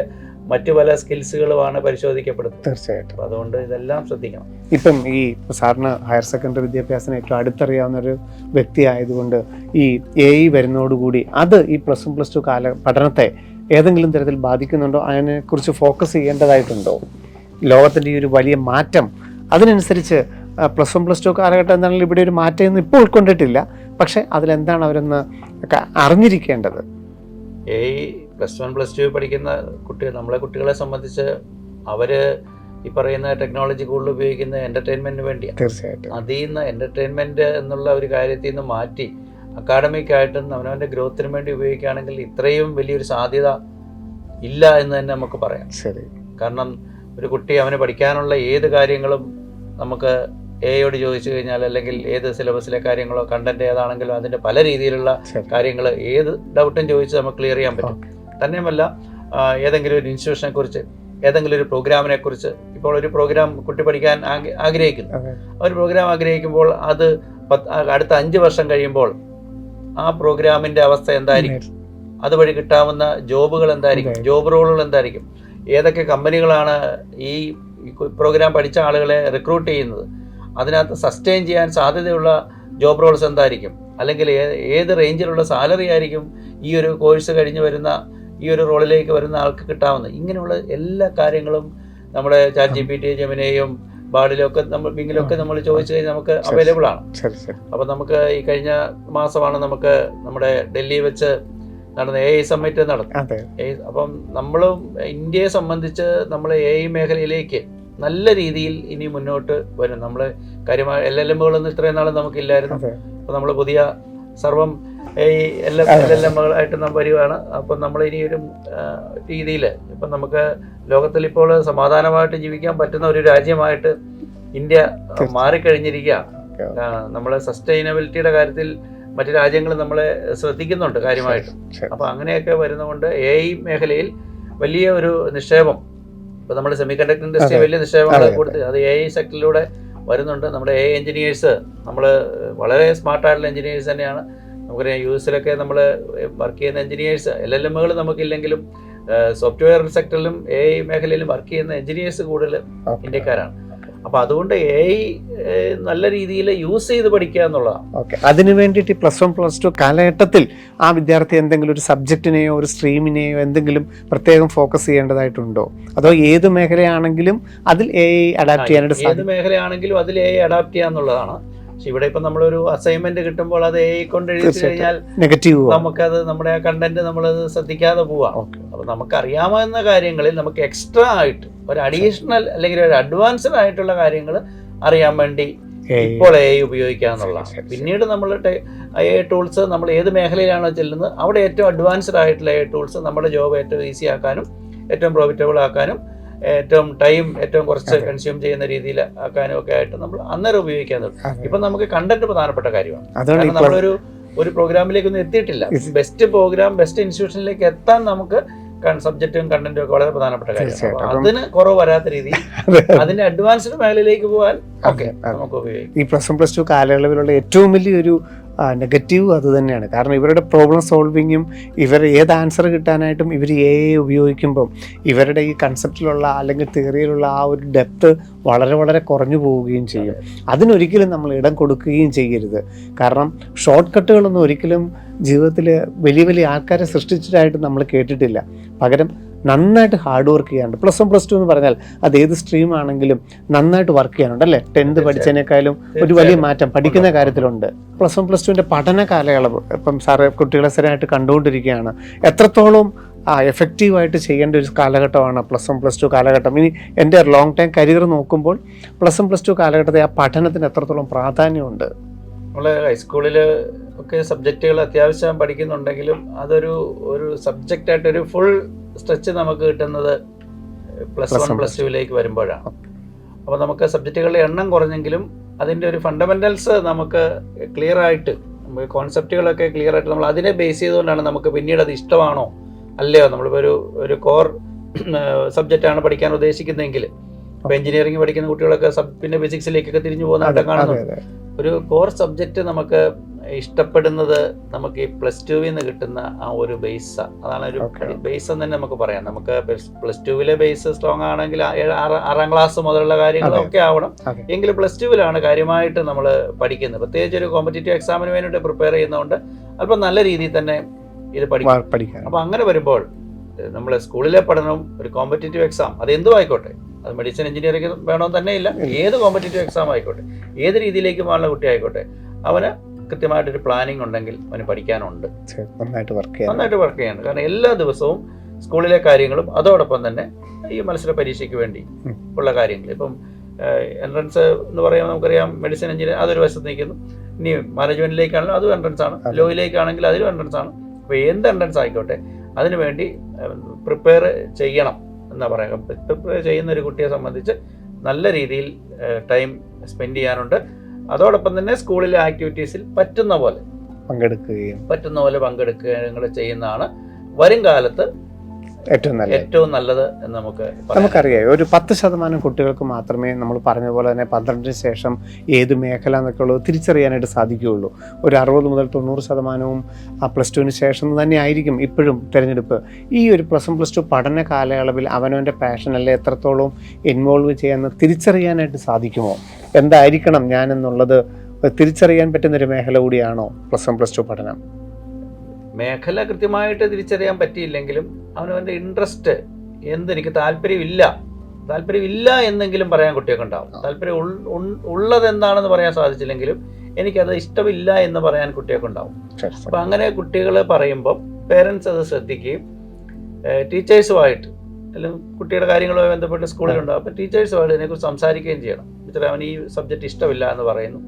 മറ്റു പല സ്കിൽസുകളുമാണ് പരിശോധിക്കപ്പെടുന്നത്. തീർച്ചയായിട്ടും. അതുകൊണ്ട് ഇതെല്ലാം ശ്രദ്ധിക്കണം. ഇപ്പം ഈ സാറിന് ഹയർ സെക്കൻഡറി വിദ്യാഭ്യാസം ഏറ്റവും അടുത്തറിയാവുന്നൊരു വ്യക്തി ആയതുകൊണ്ട് ഈ AI വരുന്നതോടുകൂടി അത് ഈ +1+2 പഠനത്തെ ഏതെങ്കിലും തരത്തിൽ ബാധിക്കുന്നുണ്ടോ? അതിനെക്കുറിച്ച് ഫോക്കസ് ചെയ്യേണ്ടതായിട്ടുണ്ടോ? ലോകത്തിൻ്റെ ഈ ഒരു വലിയ മാറ്റം അതിനനുസരിച്ച് +1+2 കാലഘട്ടം എന്താണെങ്കിലും ഇവിടെ ഒരു മാറ്റമൊന്നും ഇപ്പോൾ ഉൾക്കൊണ്ടിട്ടില്ല. പക്ഷെ അതിലെന്താണ് അവരൊന്ന് അറിഞ്ഞിരിക്കേണ്ടത്? +1 +2 പഠിക്കുന്ന കുട്ടികൾ, നമ്മളെ കുട്ടികളെ സംബന്ധിച്ച് അവർ ഈ പറയുന്ന ടെക്നോളജി കൂടുതൽ ഉപയോഗിക്കുന്ന എൻ്റർടൈൻമെൻറ്റിന് വേണ്ടിയാണ്. തീർച്ചയായിട്ടും. അതിൽ നിന്ന് എൻ്റർടൈൻമെൻറ്റ് എന്നുള്ള ഒരു കാര്യത്തിൽ നിന്ന് മാറ്റി അക്കാഡമിക്കായിട്ടും അവനവൻ്റെ ഗ്രോത്തിന് വേണ്ടി ഉപയോഗിക്കുകയാണെങ്കിൽ ഇത്രയും വലിയൊരു സാധ്യത ഇല്ല എന്ന് തന്നെ നമുക്ക് പറയാം. ശരി. കാരണം ഒരു കുട്ടി അവന് പഠിക്കാനുള്ള ഏത് കാര്യങ്ങളും നമുക്ക് എയോട് ചോദിച്ചു കഴിഞ്ഞാൽ, അല്ലെങ്കിൽ ഏത് സിലബസിലെ കാര്യങ്ങളോ കണ്ടന്റ് ഏതാണെങ്കിലും അതിൻ്റെ പല രീതിയിലുള്ള കാര്യങ്ങൾ ഏത് ഡൗട്ടും ചോദിച്ച് നമുക്ക് ക്ലിയർ ചെയ്യാൻ പറ്റും. തന്നെയുമല്ല, ഏതെങ്കിലും ഒരു ഇൻസ്റ്റിറ്റ്യൂഷനെ കുറിച്ച്, ഏതെങ്കിലും ഒരു പ്രോഗ്രാമിനെ കുറിച്ച്, ഇപ്പോൾ ഒരു പ്രോഗ്രാം കുട്ടി പഠിക്കാൻ ആഗ്രഹിക്കുന്നു, ഒരു പ്രോഗ്രാം ആഗ്രഹിക്കുമ്പോൾ അത് അടുത്ത 5 വർഷം കഴിയുമ്പോൾ ആ പ്രോഗ്രാമിൻ്റെ അവസ്ഥ എന്തായിരിക്കും, അതുവഴി കിട്ടാവുന്ന ജോബുകൾ എന്തായിരിക്കും, ജോബ് റോളുകൾ എന്തായിരിക്കും, ഏതൊക്കെ കമ്പനികളാണ് ഈ പ്രോഗ്രാം പഠിച്ച ആളുകളെ റിക്രൂട്ട് ചെയ്യുന്നത്, അതിനകത്ത് സസ്റ്റെയിൻ ചെയ്യാൻ സാധ്യതയുള്ള ജോബ് റോൾസ് എന്തായിരിക്കും, അല്ലെങ്കിൽ ഏത് റേഞ്ചിലുള്ള സാലറി ആയിരിക്കും ഈ ഒരു കോഴ്സ് കഴിഞ്ഞ് വരുന്ന ഈ ഒരു റോളിലേക്ക് വരുന്ന ആൾക്ക് കിട്ടാവുന്നത്. ഇങ്ങനെയുള്ള എല്ലാ കാര്യങ്ങളും നമ്മുടെ ChatGPT, ജെമിനിയും ബാർഡിലൊക്കെ ബിങ്ങിലൊക്കെ നമ്മൾ ചോദിച്ചു കഴിഞ്ഞാൽ നമുക്ക് അവൈലബിൾ ആണ്. അപ്പം നമുക്ക് ഈ കഴിഞ്ഞ മാസമാണ് നമുക്ക് നമ്മുടെ ഡൽഹി വെച്ച് നടന്ന AI സമ്മിറ്റ് നടന്നു. അപ്പം നമ്മളും ഇന്ത്യയെ സംബന്ധിച്ച് നമ്മൾ AI മേഖലയിലേക്ക് നല്ല രീതിയിൽ ഇനി മുന്നോട്ട് വരും. നമ്മൾ കാര്യമായ LLMകളൊന്നും ഇത്രയും നാളും നമുക്കില്ലായിരുന്നു. അപ്പോൾ നമ്മൾ പുതിയ സർവം LLMകളായിട്ട് നമ്മൾ വരികയാണ്. അപ്പം നമ്മൾ ഇനി ഒരു രീതിയിൽ ഇപ്പം നമുക്ക് ലോകത്തിൽ ഇപ്പോൾ സമാധാനമായിട്ട് ജീവിക്കാൻ പറ്റുന്ന ഒരു രാജ്യമായിട്ട് ഇന്ത്യ മാറിക്കഴിഞ്ഞിരിക്കുക. നമ്മൾ സസ്റ്റൈനബിലിറ്റിയുടെ കാര്യത്തിൽ മറ്റു രാജ്യങ്ങൾ നമ്മളെ ശ്രദ്ധിക്കുന്നുണ്ട് കാര്യമായിട്ട്. അപ്പോൾ അങ്ങനെയൊക്കെ വരുന്നതുകൊണ്ട് AI മേഖലയിൽ വലിയ ഒരു നിക്ഷേപം, ഇപ്പോൾ നമ്മൾ സെമി കണ്ടക്ടർ ഇൻഡസ്ട്രി വലിയ നിക്ഷേപങ്ങൾ കൊടുത്ത് അത് AI സെക്ടറിലൂടെ വരുന്നുണ്ട്. നമ്മുടെ AI എഞ്ചിനീയേഴ്സ്, നമ്മൾ വളരെ സ്മാർട്ടായിട്ടുള്ള എഞ്ചിനീയേഴ്സ് തന്നെയാണ്. നമുക്കറിയാം US നമ്മൾ വർക്ക് ചെയ്യുന്ന എഞ്ചിനീയേഴ്സ്, LLMകൾ നമുക്കില്ലെങ്കിലും സോഫ്റ്റ്വെയർ സെക്ടറിലും AI മേഖലയിലും വർക്ക് ചെയ്യുന്ന എഞ്ചിനീയേഴ്സ് കൂടുതൽ ഇന്ത്യക്കാരാണ്. അപ്പോൾ അതുകൊണ്ട് AI നല്ല രീതിയിൽ യൂസ് ചെയ്ത് പഠിക്കുക എന്നുള്ളതാണ്. ഓക്കെ. അതിന് വേണ്ടിയിട്ട് +1 +2 കാലഘട്ടത്തിൽ ആ വിദ്യാർത്ഥി എന്തെങ്കിലും ഒരു സബ്ജക്റ്റിനെയോ ഒരു സ്ട്രീമിനെയോ എന്തെങ്കിലും പ്രത്യേകം ഫോക്കസ് ചെയ്യേണ്ടതായിട്ടുണ്ടോ, അതോ ഏത് മേഖലയാണെങ്കിലും അതിൽ AI അഡാപ്റ്റ് ചെയ്യാനായിട്ട് ഏത് മേഖലയാണെങ്കിലും അതിൽ AI അഡാപ്റ്റ് ചെയ്യുക എന്നുള്ളതാണ്. പക്ഷെ ഇവിടെ ഇപ്പം നമ്മളൊരു അസൈൻമെന്റ് കിട്ടുമ്പോൾ അത് AI കൊണ്ട് എഴുതി കഴിഞ്ഞാൽ നെഗറ്റീവ്, നമുക്കത് നമ്മുടെ ആ കണ്ടന്റ് നമ്മളത് ശ്രദ്ധിക്കാതെ പോവാം. അപ്പോൾ നമുക്കറിയാവുന്ന കാര്യങ്ങളിൽ നമുക്ക് എക്സ്ട്രാ ആയിട്ട് ഒരു അഡീഷണൽ അല്ലെങ്കിൽ ഒരു അഡ്വാൻസ്ഡ് ആയിട്ടുള്ള കാര്യങ്ങൾ അറിയാൻ വേണ്ടി ഇപ്പോൾ AI ഉപയോഗിക്കാന്നുള്ളതാണ്. പിന്നീട് നമ്മൾ AI ടൂൾസ് നമ്മൾ ഏത് മേഖലയിലാണോ ചെല്ലുന്നത് അവിടെ ഏറ്റവും അഡ്വാൻസ്ഡ് ആയിട്ടുള്ള AI ടൂൾസ് നമ്മുടെ ജോബ് ഏറ്റവും ഈസി ആക്കാനും ഏറ്റവും പ്രോഫിറ്റബിൾ ആക്കാനും ഏറ്റവും ടൈം ഏറ്റവും കുറച്ച് കൺസ്യൂം ചെയ്യുന്ന രീതിയിൽ ആക്കാനും ഒക്കെ ആയിട്ട് നമ്മൾ അന്നേരം ഉപയോഗിക്കാൻ തുടങ്ങും. ഇപ്പം നമുക്ക് കണ്ടന്റ് പ്രധാനപ്പെട്ട കാര്യമാണ്. കാരണം നമ്മളൊരു പ്രോഗ്രാമിലേക്കൊന്നും എത്തിയിട്ടില്ല. ബെസ്റ്റ് പ്രോഗ്രാം, ബെസ്റ്റ് ഇൻസ്റ്റിറ്റ്യൂഷനിലേക്ക് എത്താൻ നമുക്ക് സബ്ജക്റ്റും കണ്ടന്റും ഒക്കെ വളരെ പ്രധാനപ്പെട്ട കാര്യമാണ്. അതിന് കുറവ് വരാത്ത രീതിയിൽ അതിന്റെ അഡ്വാൻസ്ഡ് മേഖലയിലേക്ക് പോകാൻ നമുക്ക് ഉപയോഗിക്കും. ഈ +1 +2 കാലയളവിലുള്ള ഏറ്റവും വലിയൊരു നെഗറ്റീവ് അത് തന്നെയാണ്. കാരണം ഇവരുടെ പ്രോബ്ലം സോൾവിങ്ങും ഇവർ ഏത് ആൻസർ കിട്ടാനായിട്ടും ഇവർ AI ഉപയോഗിക്കുമ്പം ഇവരുടെ ഈ കൺസെപ്റ്റിലുള്ള അല്ലെങ്കിൽ തിയറിയിലുള്ള ആ ഒരു ഡെപ്ത് വളരെ വളരെ കുറഞ്ഞു പോവുകയും ചെയ്യും. അതിനൊരിക്കലും നമ്മൾ ഇടം കൊടുക്കുകയും ചെയ്യരുത്. കാരണം ഷോർട്ട് കട്ടുകളൊന്നും ഒരിക്കലും ജീവിതത്തിൽ വലിയ വലിയ ആൾക്കാരെ സൃഷ്ടിച്ചിട്ടായിട്ട് നമ്മൾ കേട്ടിട്ടില്ല. പകരം നന്നായിട്ട് ഹാർഡ് വർക്ക് ചെയ്യാനുണ്ട്. +1 +2 എന്ന് പറഞ്ഞാൽ അത് ഏത് സ്ട്രീം ആണെങ്കിലും നന്നായിട്ട് വർക്ക് ചെയ്യാനുണ്ട് അല്ലേ? 10th പഠിച്ചതിനേക്കാളും ഒരു വലിയ മാറ്റം പഠിക്കുന്ന കാര്യത്തിലുണ്ട്. +1 +2 പഠന കാലയളവ് ഇപ്പം സാറ് കുട്ടികളെ സ്ഥിരമായിട്ട് കണ്ടുകൊണ്ടിരിക്കുകയാണ്. എത്രത്തോളം എഫക്റ്റീവായിട്ട് ചെയ്യേണ്ട ഒരു കാലഘട്ടമാണ് +1 +2 കാലഘട്ടം. ഇനി എൻ്റെ ലോങ് ടൈം കരിയർ നോക്കുമ്പോൾ +1 +2 കാലഘട്ടത്തെ ആ പഠനത്തിന് എത്രത്തോളം പ്രാധാന്യമുണ്ട്? നമ്മൾ ഹൈസ്കൂളിൽ ഒക്കെ സബ്ജക്റ്റുകൾ അത്യാവശ്യം പഠിക്കുന്നുണ്ടെങ്കിലും അതൊരു സബ്ജക്റ്റായിട്ട് ഒരു ഫുൾ സ്ട്രെച്ച് നമുക്ക് കിട്ടുന്നത് +1 +2 വരുമ്പോഴാണ്. അപ്പോൾ നമുക്ക് സബ്ജക്റ്റുകളുടെ എണ്ണം കുറഞ്ഞെങ്കിലും അതിൻ്റെ ഒരു ഫണ്ടമെൻ്റൽസ് നമുക്ക് ക്ലിയർ ആയിട്ട്, നമുക്ക് കോൺസെപ്റ്റുകളൊക്കെ ക്ലിയർ ആയിട്ട് നമ്മൾ അതിനെ ബേസ് ചെയ്തുകൊണ്ടാണ് നമുക്ക് പിന്നീട് അത് ഇഷ്ടമാണോ അല്ലയോ, നമ്മളിപ്പോൾ ഒരു കോർ സബ്ജക്റ്റാണ് പഠിക്കാൻ ഉദ്ദേശിക്കുന്നതെങ്കിൽ, ഇപ്പോൾ എഞ്ചിനീയറിംഗ് പഠിക്കുന്ന കുട്ടികളൊക്കെ പിന്നെ ഫിസിക്സിലേക്കൊക്കെ തിരിഞ്ഞു പോകുന്നതായിട്ട് കാണുന്നുണ്ട്. ഒരു കോർ സബ്ജക്റ്റ് നമുക്ക് ഇഷ്ടപ്പെടുന്നത് നമുക്ക് ഈ +2 കിട്ടുന്ന ആ ഒരു ബേസ്, അതാണ് ഒരു ബേസ് എന്ന് തന്നെ നമുക്ക് പറയാം. നമുക്ക് +2 ബേസ് സ്ട്രോങ് ആണെങ്കിൽ 6ാം ക്ലാസ് മുതലുള്ള കാര്യങ്ങളൊക്കെ ആവണം. എങ്കിൽ +2 കാര്യമായിട്ട് നമ്മൾ പഠിക്കുന്നത്. പ്രത്യേകിച്ച് ഒരു കോമ്പറ്റേറ്റീവ് എക്സാമിന് വേണ്ടിയിട്ട് പ്രിപ്പയർ ചെയ്യുന്നതുകൊണ്ട് അല്പം നല്ല രീതിയിൽ തന്നെ ഇത് പഠിക്കാം. അപ്പോൾ അങ്ങനെ വരുമ്പോൾ നമ്മൾ സ്കൂളിലെ പഠനവും ഒരു കോമ്പറ്റേറ്റീവ് എക്സാം അത് എന്തും ആയിക്കോട്ടെ, അത് മെഡിസിൻ എഞ്ചിനീയറിംഗ് വേണമെന്ന് തന്നെ ഇല്ല, ഏത് കോമ്പറ്റേറ്റീവ് എക്സാം ആയിക്കോട്ടെ, ഏത് രീതിയിലേക്ക് മാറുന്ന കുട്ടി ആയിക്കോട്ടെ, അവന് കൃത്യമായിട്ടൊരു പ്ലാനിങ് ഉണ്ടെങ്കിൽ അവന് പഠിക്കാനുണ്ട്. നന്നായിട്ട് വർക്ക് ചെയ്യണം. കാരണം എല്ലാ ദിവസവും സ്കൂളിലെ കാര്യങ്ങളും അതോടൊപ്പം തന്നെ ഈ മത്സര പരീക്ഷയ്ക്ക് വേണ്ടി ഉള്ള കാര്യങ്ങൾ. ഇപ്പം എൻട്രൻസ് എന്ന് പറയുമ്പോൾ നമുക്കറിയാം മെഡിസിൻ, എഞ്ചിനീയർ അതൊരു വശത്ത് നിൽക്കുന്നു. ഇനി മാനേജ്മെന്റിലേക്കാണെങ്കിലും അതും എൻട്രൻസ് ആണ്, ലോയിലേക്കാണെങ്കിൽ അതിലും എൻട്രൻസ് ആണ്. അപ്പോൾ എന്ത് എൻട്രൻസ് ആയിക്കോട്ടെ അതിനുവേണ്ടി പ്രിപ്പയർ ചെയ്യണം എന്നാ പറയാം. പ്രിപ്പയർ ചെയ്യുന്ന ഒരു കുട്ടിയെ സംബന്ധിച്ച് നല്ല രീതിയിൽ ടൈം സ്പെൻഡ് ചെയ്യാനുണ്ട്. അതോടൊപ്പം തന്നെ സ്കൂളിലെ ആക്ടിവിറ്റീസിൽ പറ്റുന്ന പോലെ പങ്കെടുക്കുകയും ചെയ്യുന്നതാണ് വരും കാലത്ത് ഏറ്റവും നല്ലത് എന്ന് നമുക്കറിയാം. ഒരു 10% കുട്ടികൾക്ക് മാത്രമേ നമ്മൾ പറഞ്ഞ പോലെ തന്നെ 12-ന് ശേഷം ഏത് മേഖല എന്നൊക്കെ ഉള്ളത് തിരിച്ചറിയാനായിട്ട് സാധിക്കുകയുള്ളൂ. ഒരു 60 മുതൽ 90% +2-ന് ശേഷം തന്നെ ആയിരിക്കും ഇപ്പോഴും തിരഞ്ഞെടുപ്പ്. ഈ ഒരു +1 +2 പഠന കാലയളവിൽ അവനവൻ്റെ പാഷൻ അല്ലെ എത്രത്തോളം ഇൻവോൾവ് ചെയ്യാമെന്ന് തിരിച്ചറിയാനായിട്ട് സാധിക്കുമോ? എന്തായിരിക്കണം ഞാൻ എന്നുള്ളത് തിരിച്ചറിയാൻ പറ്റുന്നൊരു മേഖല കൂടിയാണോ +1 +2 പഠനം? മേഖല കൃത്യമായിട്ട് തിരിച്ചറിയാൻ പറ്റിയില്ലെങ്കിലും അവനവൻ്റെ ഇൻട്രസ്റ്റ് എനിക്ക് താല്പര്യമില്ല എന്നെങ്കിലും പറയാൻ കുട്ടിയൊക്കെ ഉണ്ടാവും. താല്പര്യം ഉള്ളത് എന്താണെന്ന് പറയാൻ സാധിച്ചില്ലെങ്കിലും എനിക്കത് ഇഷ്ടമില്ല എന്ന് പറയാൻ കുട്ടിയൊക്കെ ഉണ്ടാവും. അപ്പം അങ്ങനെ കുട്ടികൾ പറയുമ്പോൾ പേരൻസ് അത് ശ്രദ്ധിക്കുകയും ടീച്ചേഴ്സുമായിട്ട് അല്ലെങ്കിൽ കുട്ടിയുടെ കാര്യങ്ങളുമായി ബന്ധപ്പെട്ട് സ്കൂളിലുണ്ടാവും. അപ്പം ടീച്ചേഴ്സുമായിട്ട് ഇതിനെക്കുറിച്ച് സംസാരിക്കുകയും ചെയ്യണം. ടീച്ചർ അവൻ ഈ സബ്ജക്റ്റ് ഇഷ്ടമില്ല എന്ന് പറയുന്നു,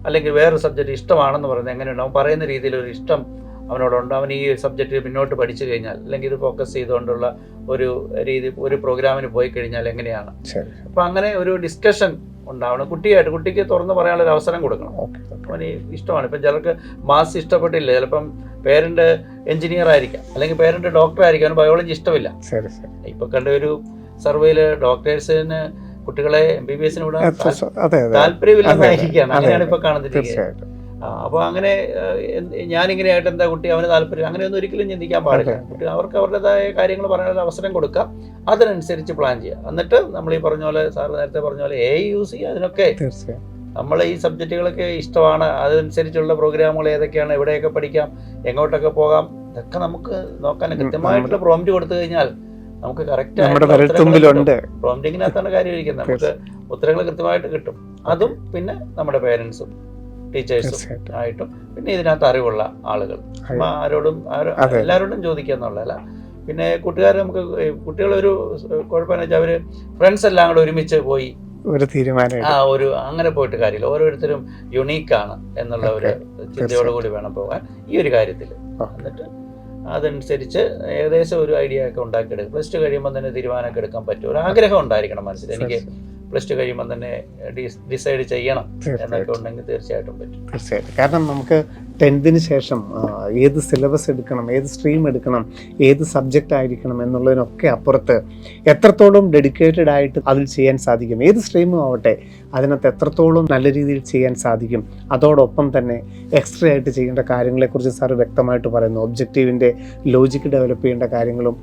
അല്ലെങ്കിൽ വേറൊരു സബ്ജക്റ്റ് ഇഷ്ടമാണെന്ന് പറയുന്നത് എങ്ങനെയുണ്ടാവും, പറയുന്ന രീതിയിലൊരു ഇഷ്ടം അവനോടുണ്ട്, അവൻ ഈ സബ്ജക്റ്റ് പിന്നോട്ട് പഠിച്ചു കഴിഞ്ഞാൽ അല്ലെങ്കിൽ ഇത് ഫോക്കസ് ചെയ്തുകൊണ്ടുള്ള ഒരു പ്രോഗ്രാമിന് പോയി കഴിഞ്ഞാൽ എങ്ങനെയാണ്. അപ്പം അങ്ങനെ ഒരു ഡിസ്കഷൻ ഉണ്ടാവണം കുട്ടിക്ക് തുറന്ന് പറയാനുള്ള ഒരു അവസരം കൊടുക്കണം. അവന് ഇഷ്ടമാണ്. ഇപ്പം ചിലർക്ക് മാത്സ് ഇഷ്ടപ്പെട്ടില്ല, ചിലപ്പം പേരന്റ് എഞ്ചിനീയർ ആയിരിക്കാം, അല്ലെങ്കിൽ പേരന്റ് ഡോക്ടർ ആയിരിക്കാം, അവന് ബയോളജി ഇഷ്ടമില്ല. ഇപ്പൊ കണ്ട ഒരു സർവേയില് ഡോക്ടേഴ്സിന് കുട്ടികളെ MBBS വിടാൻ താല്പര്യമില്ലെന്നായിരിക്കുകയാണ്. അങ്ങനെയാണ് ഇപ്പൊ കാണുന്നത്. അപ്പോൾ അങ്ങനെ ഞാനിങ്ങനെയായിട്ട് എന്താ കുട്ടി അവന് താല്പര്യം, അങ്ങനെയൊന്നും ഒരിക്കലും ചിന്തിക്കാൻ പാടില്ല. കുട്ടി അവർക്ക് അവരുടേതായ കാര്യങ്ങൾ പറയാനുള്ള അവസരം കൊടുക്കുക, അതിനനുസരിച്ച് പ്ലാൻ ചെയ്യുക. എന്നിട്ട് നമ്മൾ ഈ പറഞ്ഞ പോലെ സാർ നേരത്തെ പറഞ്ഞ പോലെ യൂസ് ചെയ്യുക. അതിനൊക്കെ നമ്മൾ ഈ സബ്ജക്റ്റുകളൊക്കെ ഇഷ്ടമാണ്, അതനുസരിച്ചുള്ള പ്രോഗ്രാമുകൾ ഏതൊക്കെയാണ്, എവിടെയൊക്കെ പഠിക്കാം, എങ്ങോട്ടൊക്കെ പോകാം, ഇതൊക്കെ നമുക്ക് നോക്കാൻ കൃത്യമായിട്ടുള്ള പ്രോംപ്റ്റ് കൊടുത്തു കഴിഞ്ഞാൽ നമുക്ക് കറക്റ്റ് പ്രോംപ്റ്റിങ്ങിനകത്താണ് കാര്യം ഇരിക്കുന്നത്. നമുക്ക് ഉത്തരങ്ങൾ കൃത്യമായിട്ട് കിട്ടും. അതും പിന്നെ നമ്മുടെ പേരൻസും ടീച്ചേഴ്സും ആയിട്ടും പിന്നെ ഇതിനകത്ത് അറിവുള്ള ആളുകൾ, എല്ലാവരോടും ചോദിക്കുക എന്നുള്ളതല്ല. പിന്നെ കുട്ടികളൊരു കുഴപ്പമെന്ന് വെച്ചാൽ അവര് ഫ്രണ്ട്സ് എല്ലാം കൂടെ ഒരുമിച്ച് പോയി ഒരു തീരുമാനം അങ്ങനെ പോയിട്ട് കാര്യമില്ല. ഓരോരുത്തരും യുണീക്കാണ് എന്നുള്ള ഒരു ചിന്തയോടുകൂടി വേണം പോകാൻ ഈ ഒരു കാര്യത്തിൽ. എന്നിട്ട് അതനുസരിച്ച് ഏകദേശം ഒരു ഐഡിയ ഒക്കെ ഉണ്ടാക്കിയെടുക്കും. +2 കഴിയുമ്പോൾ തന്നെ തീരുമാനമൊക്കെ എടുക്കാൻ പറ്റും. ഒരു ആഗ്രഹം ഉണ്ടായിരിക്കണം മനസ്സിൽ, എനിക്ക് +2 കഴിയുമ്പോൾ തന്നെ ഡിസൈഡ് ചെയ്യണം എന്നൊക്കെ ഉണ്ടെങ്കിൽ തീർച്ചയായിട്ടും പറ്റും. തീർച്ചയായിട്ടും. കാരണം നമുക്ക് 10th-ന് ശേഷം ഏത് സിലബസ് എടുക്കണം, ഏത് സ്ട്രീം എടുക്കണം, ഏത് സബ്ജക്റ്റ് ആയിരിക്കണം എന്നുള്ളതിനൊക്കെ അപ്പുറത്ത് എത്രത്തോളം ഡെഡിക്കേറ്റഡ് ആയിട്ട് അതിൽ ചെയ്യാൻ സാധിക്കും, ഏത് സ്ട്രീമും ആവട്ടെ അതിനകത്ത് എത്രത്തോളം നല്ല രീതിയിൽ ചെയ്യാൻ സാധിക്കും. അതോടൊപ്പം തന്നെ എക്സ്ട്രാ ആയിട്ട് ചെയ്യേണ്ട കാര്യങ്ങളെക്കുറിച്ച് സാർ വ്യക്തമായിട്ട് പറയുന്നു. ഒബ്ജക്റ്റീവിൻ്റെ ലോജിക്ക് ഡെവലപ്പ് ചെയ്യേണ്ട കാര്യങ്ങളും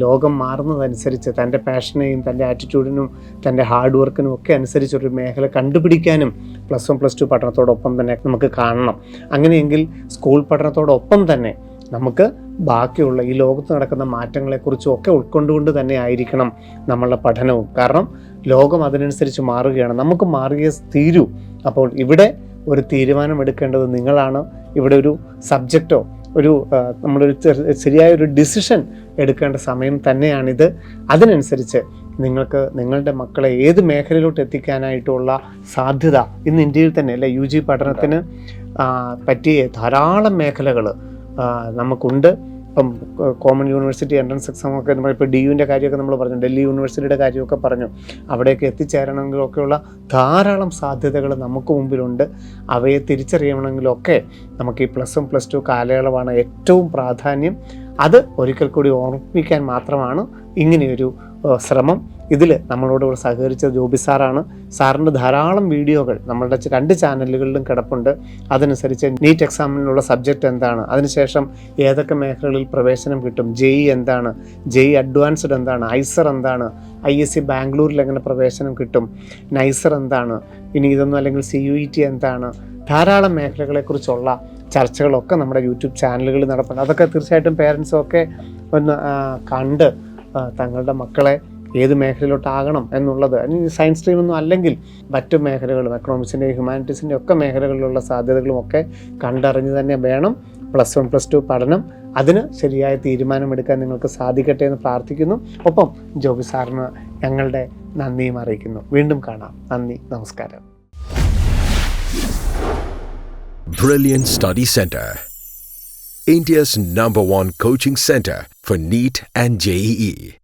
ലോകം മാറുന്നതനുസരിച്ച് തൻ്റെ പാഷനെയും തൻ്റെ ആറ്റിറ്റ്യൂഡിനും തൻ്റെ ഹാർഡ് വർക്കിനും ഒക്കെ അനുസരിച്ചൊരു മേഖല കണ്ടുപിടിക്കാനും +1 +2 പഠനത്തോടൊപ്പം തന്നെ നമുക്ക് കാണണം. അങ്ങനെയെങ്കിൽ സ്കൂൾ പഠനത്തോടൊപ്പം തന്നെ നമുക്ക് ബാക്കിയുള്ള ഈ ലോകത്ത് നടക്കുന്ന മാറ്റങ്ങളെക്കുറിച്ചും ഒക്കെ ഉൾക്കൊണ്ടുകൊണ്ട് തന്നെ ആയിരിക്കണം നമ്മളുടെ പഠനവും. കാരണം ലോകം അതിനനുസരിച്ച് മാറുകയാണ്, നമുക്ക് മാറിയേ തീരൂ. അപ്പോൾ ഇവിടെ ഒരു തീരുമാനം എടുക്കേണ്ടത് നിങ്ങളാണ്. ഇവിടെ ഒരു സബ്ജക്റ്റോ നമ്മളൊരു ശരിയായൊരു ഡിസിഷൻ എടുക്കേണ്ട സമയം തന്നെയാണിത്. അതിനനുസരിച്ച് നിങ്ങൾക്ക് നിങ്ങളുടെ മക്കളെ ഏത് മേഖലയിലോട്ട് എത്തിക്കാനായിട്ടുള്ള സാധ്യത ഇന്ന് ഇന്ത്യയിൽ തന്നെ അല്ലെ UG പഠനത്തിന് പറ്റിയ ധാരാളം മേഖലകൾ നമുക്കുണ്ട്. ഇപ്പം കോമൺ യൂണിവേഴ്സിറ്റി എൻട്രൻസ് എക്സാമൊക്കെ നമ്മൾ ഇപ്പോൾ DUവിൻ്റെ കാര്യമൊക്കെ നമ്മൾ പറഞ്ഞു, ഡൽഹി യൂണിവേഴ്സിറ്റിയുടെ കാര്യമൊക്കെ പറഞ്ഞു. അവിടെയൊക്കെ എത്തിച്ചേരണമെങ്കിലൊക്കെയുള്ള ധാരാളം സാധ്യതകൾ നമുക്ക് മുമ്പിലുണ്ട്. അവയെ തിരിച്ചറിയണമെങ്കിലൊക്കെ നമുക്ക് ഈ +1 +2 കാലയളവാണ് ഏറ്റവും പ്രാധാന്യം. അത് ഒരിക്കൽ കൂടി ഓർമ്മിക്കാൻ മാത്രമാണ് ഇങ്ങനെയൊരു ശ്രമം. ഇതിൽ നമ്മളോട് സഹകരിച്ച ജോബി സാറാണ്. സാറിൻ്റെ ധാരാളം വീഡിയോകൾ നമ്മളുടെ 2 ചാനലുകളിലും കിടപ്പുണ്ട്. അതനുസരിച്ച് നീറ്റ് എക്സാമിനുള്ള സബ്ജക്റ്റ് എന്താണ്, അതിനുശേഷം ഏതൊക്കെ മേഖലകളിൽ പ്രവേശനം കിട്ടും, JEE എന്താണ്, JEE അഡ്വാൻസ്ഡ് എന്താണ്, ഐസർ എന്താണ്, ISC ബാംഗ്ലൂരിൽ എങ്ങനെ പ്രവേശനം കിട്ടും, നൈസർ എന്താണ്, ഇനി ഇതൊന്നും അല്ലെങ്കിൽ CUET എന്താണ്, ധാരാളം മേഖലകളെക്കുറിച്ചുള്ള ചർച്ചകളൊക്കെ നമ്മുടെ യൂട്യൂബ് ചാനലുകളിൽ നടപ്പുണ്ട്. അതൊക്കെ തീർച്ചയായിട്ടും പേരൻസും ഒക്കെ ഒന്ന് കണ്ട് തങ്ങളുടെ മക്കളെ ഏത് മേഖലയിലോട്ടാകണം എന്നുള്ളത്, അതിന് സയൻസ് സ്ട്രീമൊന്നും അല്ലെങ്കിൽ മറ്റു മേഖലകളും എക്കണോമിക്സിൻ്റെയും ഹ്യൂമാനിറ്റീസിൻ്റെയും ഒക്കെ മേഖലകളിലുള്ള സാധ്യതകളും ഒക്കെ കണ്ടറിഞ്ഞ് തന്നെ വേണം +1 +2 പഠനം. അതിന് ശരിയായ തീരുമാനമെടുക്കാൻ നിങ്ങൾക്ക് സാധിക്കട്ടെ എന്ന് പ്രാർത്ഥിക്കുന്നു. ഒപ്പം ജോബി സാറിന് ഞങ്ങളുടെ നന്ദിയും അറിയിക്കുന്നു. വീണ്ടും കാണാം. നന്ദി, നമസ്കാരം. Brilliant Study Center, India's #1 coaching center for NEET and JEE.